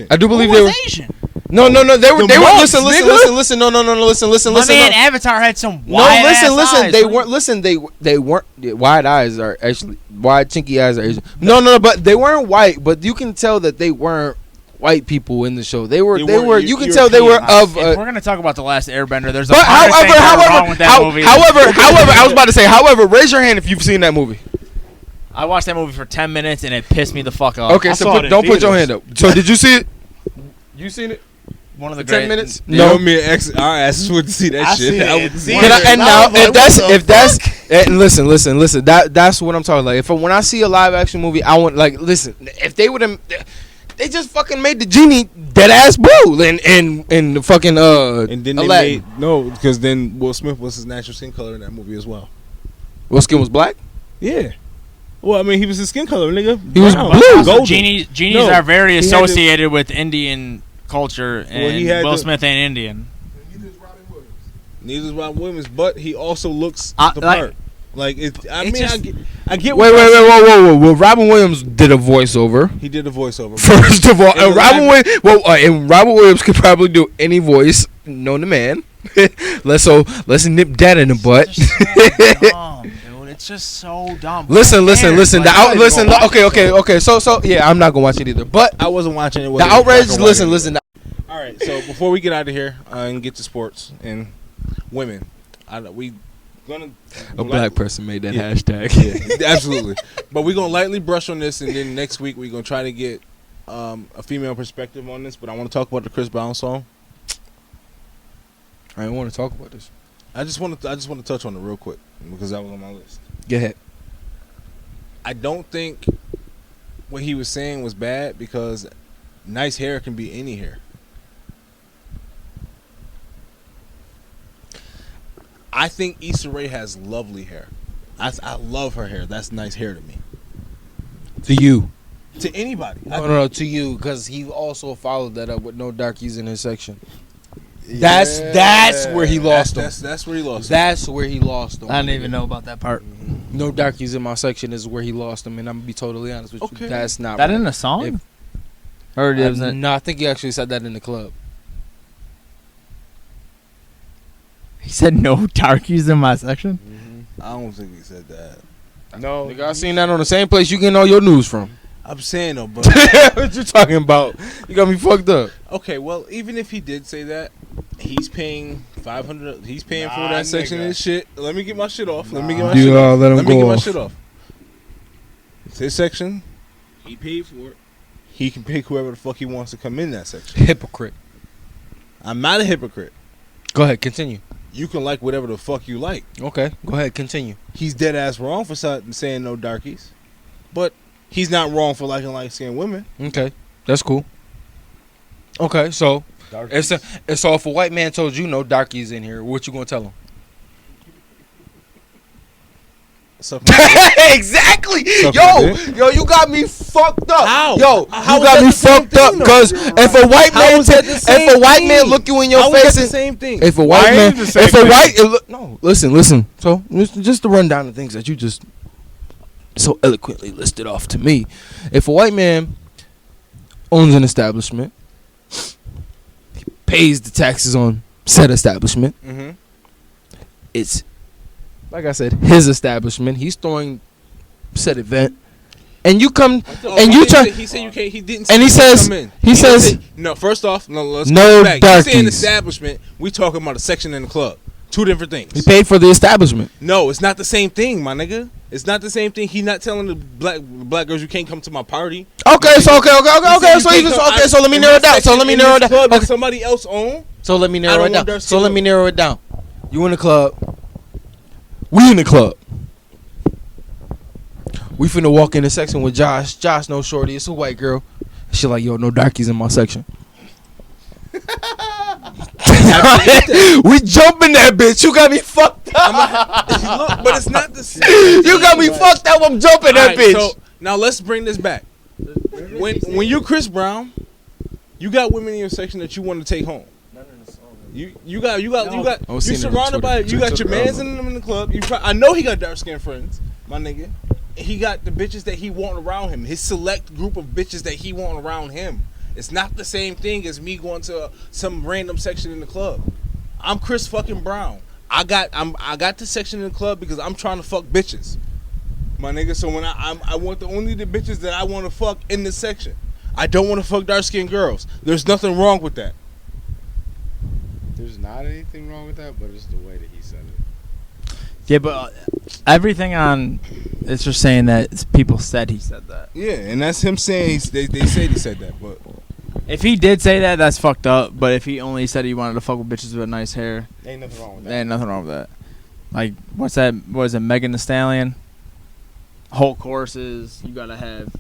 I do believe they were Asian. No. They were. Monks, Listen. No. Listen. My man Avatar had some wide eyes. They weren't. Listen. They weren't. Wide eyes are actually wide, chinky eyes are Asian. No. But they weren't white. But you can tell that they weren't white people in the show. They were. You can tell they were of. If we're gonna talk about The Last Airbender, there's a wrong with that movie. However, I was about to say. However, raise your hand if you've seen that movie. I watched that movie for 10 minutes and it pissed me the fuck off. Okay, so don't put your hand up. So did you see it? You seen it? One of the 10 minutes. No, me and our asses wouldn't see that shit. I wouldn't see it. And now, if that's listen. That's what I'm talking about. When I see a live action movie, I want listen. If they would have, they just fucking made the genie dead ass blue and the fucking And then they Aladdin. made because then Will Smith was his natural skin color in that movie as well. Will skin was black. Yeah. Well, I mean, he was his skin color, nigga. He was blue. Golden. Genies are very associated with Indian culture, and Will Smith ain't Indian. Neither is Robin Williams, but he also looks the like- part. I get. Wait, whoa. Well, Robin Williams did a voiceover. He did a voiceover. First of all, and Robin Williams could probably do any voice known to man. let's nip that in the butt. It's just so dumb. Listen. Okay. So yeah, I'm not gonna watch it either. But I wasn't watching it. The outrage. Listen. All right. So before we get out of here and get to sports and women, we gonna black person made that hashtag. Yeah, absolutely. But we're gonna lightly brush on this, and then next week we're gonna try to get a female perspective on this. But I want to talk about the Chris Brown song. I don't want to talk about this. I just want to touch on it real quick because that was on my list. Go ahead. I don't think what he was saying was bad because nice hair can be any hair. I think Issa Rae has lovely hair. I love her hair. That's nice hair to me. To you. To anybody. No, to you, because he also followed that up with no darkies in his section. That's where he lost them. That's where he lost them. That's where he lost them. I didn't even know about that part. No darkies in my section is where he lost them, and I'm gonna be totally honest with you. That's not that right. in a song. No, I think he actually said that in the club. He said no darkies in my section. Mm-hmm. I don't think he said that. No, nigga, I seen that on the same place you getting all your news from. I'm saying though, but what you talking about? You got me fucked up. Okay, well, even if he did say that, he's paying $500. He's paying for that section of his shit. Let me get my shit off. Let me get my shit off. Let me get my shit off. It's his section. He paid for it. He can pick whoever the fuck he wants to come in that section. Hypocrite. I'm not a hypocrite. Go ahead, continue. You can like whatever the fuck you like. Okay, go ahead, continue. He's dead ass wrong for saying no darkies, but he's not wrong for liking light-skinned women. Okay, that's cool. Okay, so so if a white man told you no darkies in here, what you gonna tell him? Exactly. Yo, you got me fucked up. How? Yo, How you got me fucked up because if a white man look you in your face, the same thing. If a white man, listen. So just to run down the things that you just so eloquently listed off to me. If a white man owns an establishment, he pays the taxes on said establishment. Mm-hmm. It's like I said, his establishment. He's throwing said event, and you come and you try. He said you can't. He didn't. And he says no. First off, let's no go back. darkies. You say an establishment. We talking about a section in the club. Two different He things. paid for the establishment. No, it's not the same thing, my nigga. It's not the same thing. He not telling the black girls you can't come to my party. Okay, so okay. He So said he you just can't okay. come- So let me in narrow it this down. So section- let me in narrow it this down. club that Okay. somebody else own. So let me I narrow don't it down. want dark So skin let me up. narrow it down. You in the club. We in the club. We finna walk in the section with Josh. Josh, no shorty. It's a white girl. She like, yo, no darkies in my section. We jumping that bitch. You got me fucked up. Look, but it's not the same. You got me fucked up. I'm jumping that Alright, bitch. So now let's bring this back. When you're Chris Brown, you got women in your section that you want to take home. You seen it on surrounded by Twitter. you got your mans in them in the club. I know he got dark skinned friends, my nigga. He got the bitches that he want around him. His select group of bitches that he want around him. It's not the same thing as me going to some random section in the club. I'm Chris fucking Brown. I got the section in the club because I'm trying to fuck bitches, my nigga. So when I want only the bitches that I want to fuck in this section. I don't want to fuck dark skinned girls. There's nothing wrong with that. There's not anything wrong with that, but it's the way that he said it. Yeah, but everything on it's just saying that people said he said that. Yeah, and that's him saying they said he said that, but If he did say that, that's fucked up. But if he only said he wanted to fuck with bitches with nice hair, Ain't nothing wrong with there that. ain't nothing wrong with that. Like, what's that? What is it, Megan Thee Stallion? Whole courses, you gotta have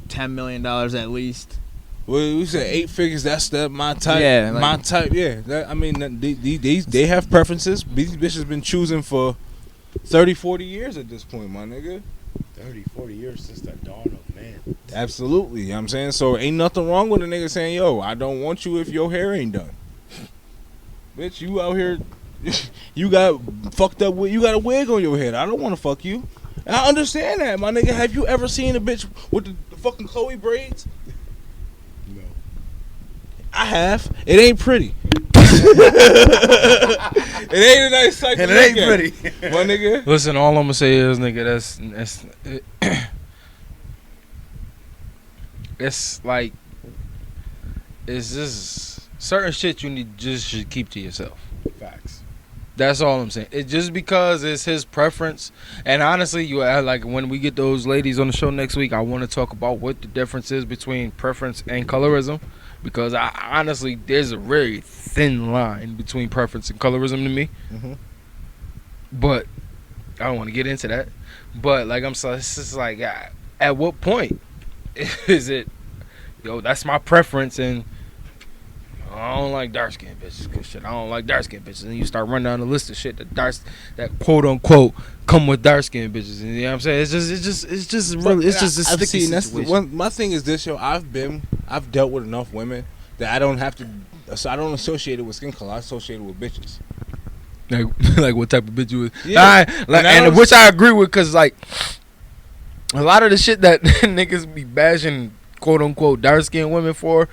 $10 million at least. well, we said 8 figures. That's my type. Yeah, like- my type. Yeah, I mean, they have preferences. These bitches been choosing for 30, 40 years at this point, my nigga. 30, 40 years since the dawn of man. Absolutely, you know what I'm saying. So ain't nothing wrong with a nigga saying, "Yo, I don't want you if your hair ain't done." Bitch, you out here, you got fucked up with. You got a wig on your head. I don't want to fuck you. And I understand that, my nigga. Have you ever seen a bitch with the fucking Chloe braids? No. I have. It ain't pretty. It ain't a nice sight. And to it ain't look pretty. at, my nigga. Listen, all I'm gonna say is, nigga, it's like, it's just certain shit you should keep to yourself. Facts. That's all I'm saying. It's just because it's his preference. And honestly, like when we get those ladies on the show next week, I want to talk about what the difference is between preference and colorism. Because I honestly, there's a very thin line between preference and colorism to me. Mm-hmm. But I don't want to get into that. But like it's just like, at what point is it, yo, that's my preference and I don't like dark skinned bitches. Cause shit, I don't like dark skinned bitches. And you start running down the list of shit that quote unquote come with dark skinned bitches. And you know what I'm saying? It's just really, it's just a I've sticky seen, that's the situation. one. My thing is this, yo. I've dealt with enough women that I don't have to. So I don't associate it with skin color. I associate it with bitches. Like what type of bitch you was? Yeah. And which I agree with, cause like a lot of the shit that niggas be bashing quote unquote dark skinned women for,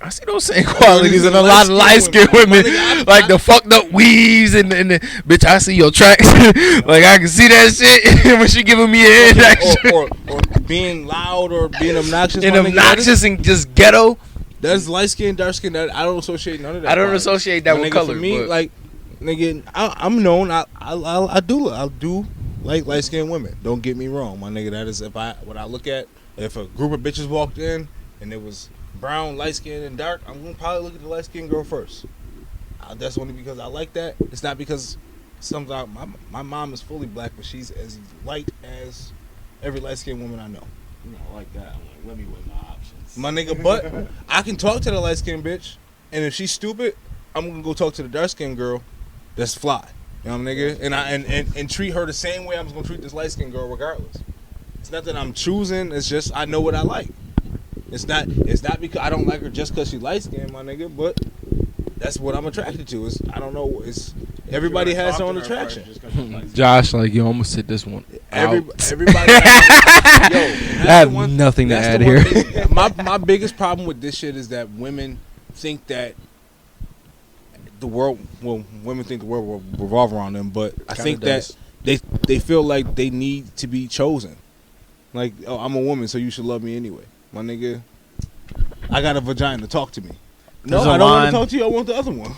I see those same qualities in a lot of light skinned women, like the fucked up weaves and the bitch. I see your tracks, like I can see that shit when she giving me a head or being loud or being obnoxious. and my nigga, obnoxious and just ghetto. That's light skin, dark skin. I don't associate none of that. I don't part. associate that My with nigga, color. For me, but like nigga, I'm known. I do like light skinned women. Don't get me wrong, my nigga. That is what I look at. If a group of bitches walked in and it was brown, light skin, and dark, I'm gonna probably look at the light skinned girl first. That's only because I like that. It's not because sometimes my mom is fully black, but she's as light as every light skinned woman I know. You know, like that. I'm like, let me weigh my options. My nigga, but I can talk to the light skinned bitch, and if she's stupid, I'm gonna go talk to the dark skinned girl that's fly. You know what I'm nigga? And treat her the same way I'm gonna treat this light skinned girl regardless. It's not that I'm choosing, it's just I know what I like. It's not because I don't like her just because she light skinned, my nigga, but that's what I'm attracted to. It's I don't know, it's everybody has their own attraction. Josh, like, yo, I'm gonna sit this one. Everybody I have nothing to add here. My biggest problem with this shit is that women think that women think the world will revolve around them, but I think that they feel like they need to be chosen. Like, oh, I'm a woman, so you should love me anyway. My nigga, I got a vagina, talk to me. No, There's a I don't want line. to talk to you, I want the other one.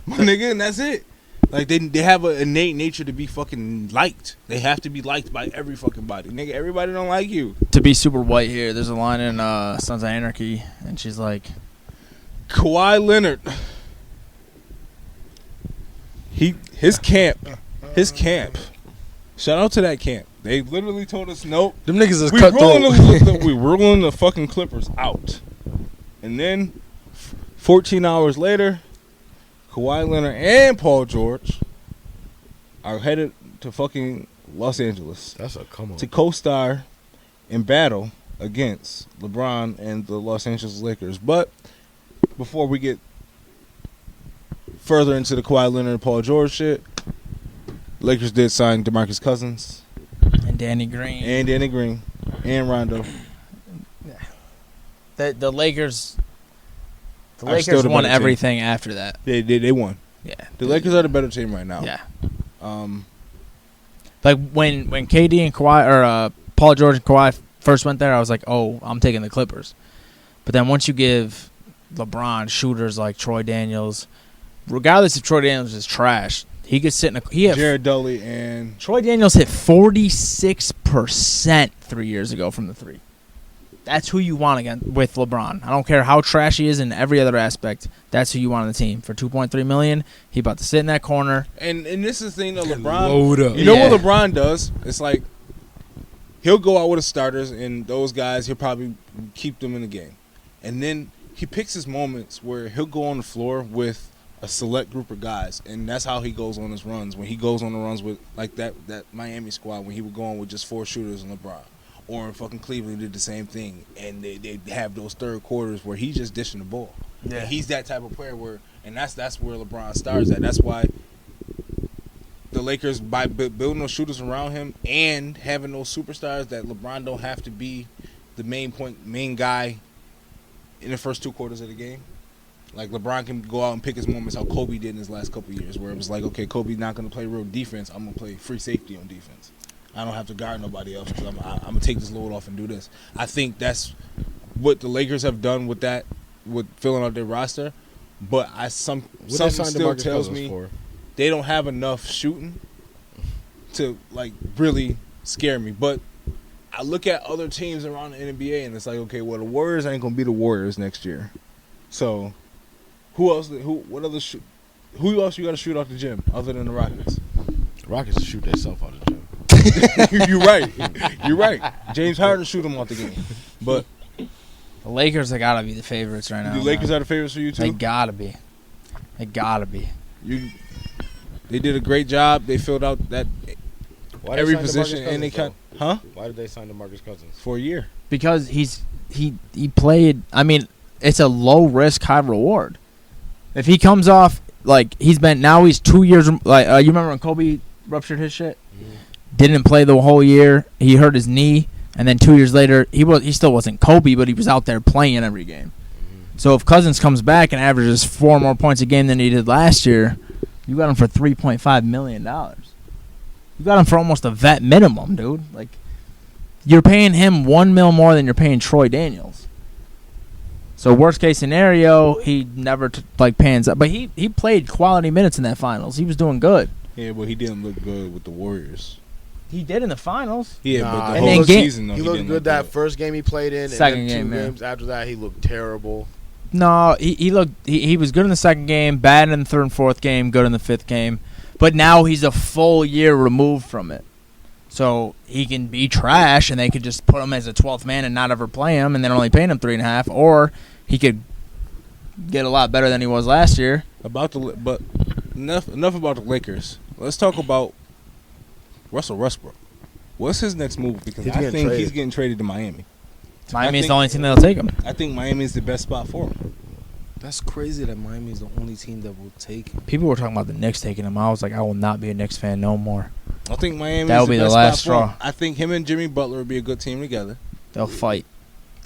My nigga, and that's it. Like they have an innate nature to be fucking liked. They have to be liked by every fucking body. Nigga, everybody don't like you. To be super white here, there's a line in Sons of Anarchy, and she's like, Kawhi Leonard. His camp. Shout out to that camp. They literally told us nope. Them niggas is We cutthroat. rolling the fucking Clippers out. And then 14 hours later, Kawhi Leonard and Paul George are headed to fucking Los Angeles That's a come on. to co-star in battle against LeBron and the Los Angeles Lakers. But before we get further into the Kawhi Leonard and Paul George shit, Lakers did sign DeMarcus Cousins and Danny Green. and Rondo. The Lakers. The Are still Lakers the won better team. everything after that. They won. Yeah. The Lakers are the better team right now. Yeah. Um, Like when KD and Kawhi or Paul George and Kawhi first went there, I was like, oh, I'm taking the Clippers. But then once you give LeBron shooters like Troy Daniels, regardless if Troy Daniels is trash, he could sit in a. Jared Dudley and Troy Daniels hit 46% 3 years ago from the three. That's who you want again with LeBron. I don't care how trash he is in every other aspect. That's who you want on the team. For $2.3 million, he about to sit in that corner. and this is the thing that LeBron. Load up. You know Yeah. what LeBron does? It's like he'll go out with the starters, and those guys he'll probably keep them in the game, and then he picks his moments where he'll go on the floor with a select group of guys, and that's how he goes on his runs. When he goes on the runs with like that Miami squad, when he would go on with just 4 shooters and LeBron. Or in fucking Cleveland did the same thing, and they have those third quarters where he's just dishing the ball. Yeah. And he's that type of player and that's where LeBron stars at. That's why the Lakers, by building those shooters around him and having those superstars, that LeBron don't have to be the main guy in the first 2 quarters of the game. Like LeBron can go out and pick his moments, how Kobe did in his last couple of years, where it was like, okay, Kobe's not going to play real defense. I'm going to play free safety on defense. I don't have to guard nobody else because I'm going to take this load off and do this. I think that's what the Lakers have done with that, with filling out their roster. But something still tells me they don't have enough shooting to like really scare me. But I look at other teams around the NBA and it's like, okay, well the Warriors ain't going to be the Warriors next year. So who else you got to shoot off the gym other than the Rockets? Rockets shoot themselves out of the gym. You're right. James Harden shoot him off the game. But The Lakers have got to be the favorites right now. the Lakers man. are the favorites for you too? They got to be. They They did a great job. They filled out that Why every they signed position DeMarcus and they Cousins, cut. Huh? though? Why did they sign DeMarcus Cousins? For a year. Because he played. I mean, it's a low risk, high reward. If he comes off like he's 2 years. Like you remember when Kobe ruptured his shit? Didn't play the whole year. He hurt his knee, and then 2 years later, he still wasn't Kobe, but he was out there playing every game. So if Cousins comes back and averages 4 more points a game than he did last year, you got him for $3.5 million. You got him for almost a vet minimum, dude. Like you're paying him $1 million more than you're paying Troy Daniels. So worst case scenario, he never pans up, but he played quality minutes in that finals. He was doing good. Yeah, but he didn't look good with the Warriors. He did in the finals. Yeah, Nah, but the and whole then season though, He looked didn't good look that first game he played in. Second and then game, 2 yeah. games after that, he looked terrible. No, he was good in the second game, bad in the third and fourth game, good in the fifth game. But now he's a full year removed from it. So he can be trash, and they could just put him as a 12th man and not ever play him, and then only paying him $3.5. Or he could get a lot better than he was last year. But enough about the Lakers. Let's talk about Russell Westbrook. What's his next move? Because He's I getting think traded. he's getting traded to Miami. Miami's the only team that'll take him. I think Miami is the best spot for him. That's crazy that Miami is the only team that will take him. People were talking about the Knicks taking him. I was like, I will not be a Knicks fan no more. I think Miami That'll is be the the best last spot for him. straw. I think him and Jimmy Butler would be a good team together. They'll fight.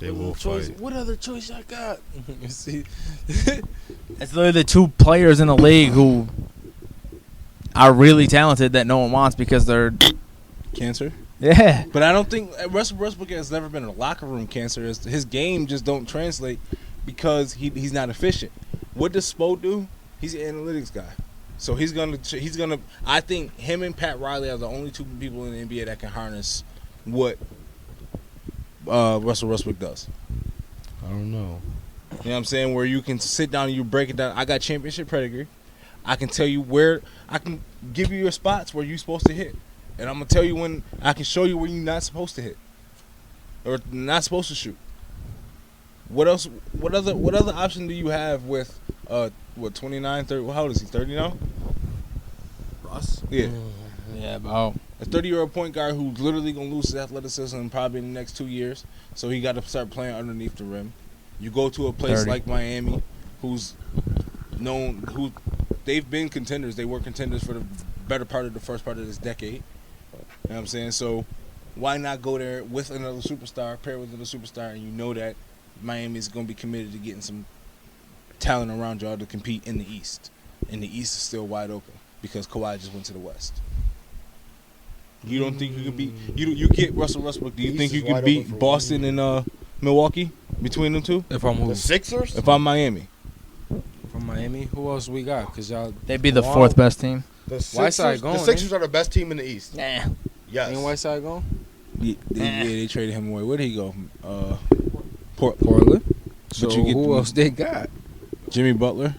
They will fight. What other choice I got? See, It's literally the 2 players in the league who are really talented that no one wants because they're Cancer. yeah. But I don't think Russell Westbrook has never been a locker room cancer. His game just don't translate because he's not efficient. What does Spo do? He's an analytics guy. So he's gonna. I think him and Pat Riley are the only two people in the NBA that can harness what Russell Westbrook does. I don't know. You know what I'm saying? Where you can sit down and you break it down. I got championship pedigree. I can tell you where. I can give you your spots where you're supposed to hit, and I'm gonna tell you when. I can show you where you're not supposed to hit, or not supposed to shoot. What else? What other option do you have with 29, 30? How old is he? 30 now? Russ? Yeah. Yeah, about A 30-year-old point guard who's literally gonna lose his athleticism probably in the next 2 years. So he got to start playing underneath the rim. You go to a place 30. like Miami, who's known, who they've been contenders. They were contenders for the better part of the first part of this decade. You know what I'm saying? So why not go there with another superstar, pair with another superstar, and you know that Miami is going to be committed to getting some talent around y'all to compete in the East. And the East is still wide open because Kawhi just went to the West. You don't think you can beat you get Russell Westbrook? Do you think you can beat Boston and Milwaukee between them two? If I'm who? The Sixers? If I'm Miami, From Miami, who else we got? Cause y'all they'd be the fourth best team. The Whiteside Sixers, gone, the Sixers are the best team in the East. Nah. Yes. ain't Whiteside gone? they traded him away. Where did he go? Portland. So you get who else they got? Jimmy Butler.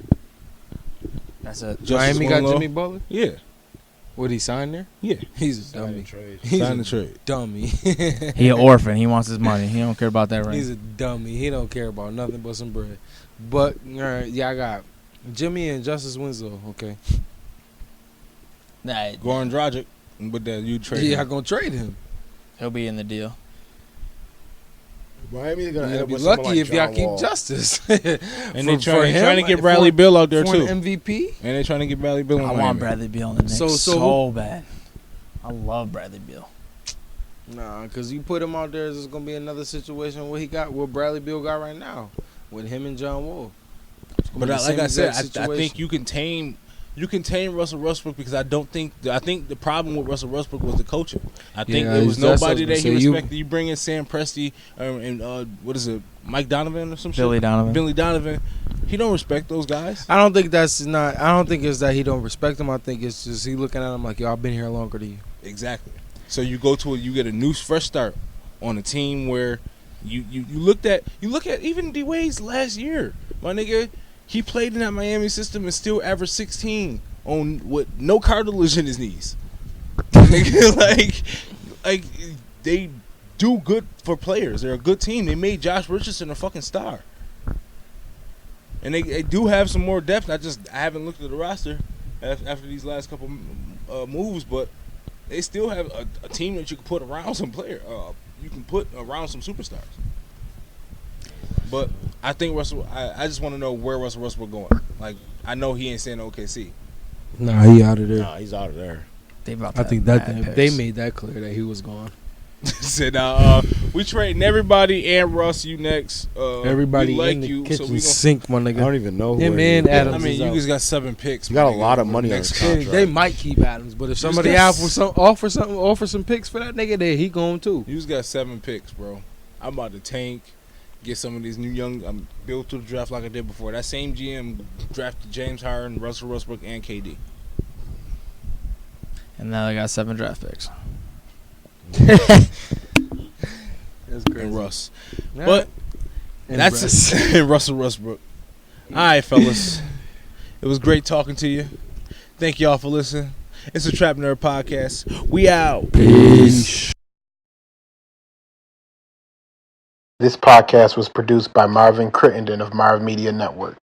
That's it. Justice Miami got Winslow. Jimmy Butler. Yeah, Would he sign there? yeah. He's a dummy. He's Sign a the trade. dummy. He an orphan. He wants his money. He don't care about that He's ring. a dummy. He don't care about nothing but some bread. But yeah, I got Jimmy and Justice Winslow. Okay. Nah, Goran Dragic, but then you trade. Yeah, him. I'm gonna trade him. he'll be in the deal. Miami's going to end You'll up be with someone lucky like if y'all John keep Wall. Justice. And they trying to get Bradley Beal out there for too. an MVP. And they trying to get Bradley Beal. I want Bradley Beal in the Knicks So bad. I love Bradley Beal. Nah, because you put him out there, there's gonna be another situation where he got what Bradley Beal got right now with him and John Wall. But like I said, I think you can tame Russell Westbrook because I think the problem with Russell Westbrook was the coaching. I think Yeah, there was that's nobody what I that was he gonna say. respected. You bring in Sam Presti and what is it, Mike Donovan or some Billy shit? Donovan. Billy Donovan. He don't respect those guys. I don't think it's that he don't respect him. I think it's just he looking at him like, yo, I've been here longer than you. Exactly. So you you get a new fresh start on a team where you look at even D Wade's last year, my nigga. He played in that Miami system and still averaged 16 on with no cartilage in his knees. like they do good for players. They're a good team. They made Josh Richardson a fucking star. And they do have some more depth. I haven't looked at the roster after these last couple moves, but they still have a team that you can put around some player. You can put around some superstars. But I think Russell. I just want to know where Russell Westbrook going. Like I know he ain't saying OKC. Nah, he out of there. Nah, he's out of there. I think that they made that clear that he was gone. Said now we trading everybody and Russ. You next. Everybody we like in the you, kitchen so we sink, my I nigga. don't even know who Him it is. and Adams. I mean, is you out. guys got 7 picks. You got my a nigga, lot of over money the on next his contract. They might keep Adams, but if somebody offer some picks for that nigga, then he going too. You just got 7 picks, bro. I'm about to tank. Get some of these new young. Build to the draft like I did before. That same GM drafted James Harden, Russell Westbrook, and KD. And now they got 7 draft picks. That's And Russ. Yeah. But And that's Russ. it. And Russell Westbrook. All right, fellas. It was great talking to you. Thank y'all for listening. It's a Trap Nerd podcast. We out. Peace. This podcast was produced by Marvin Crittenden of Marv Media Network.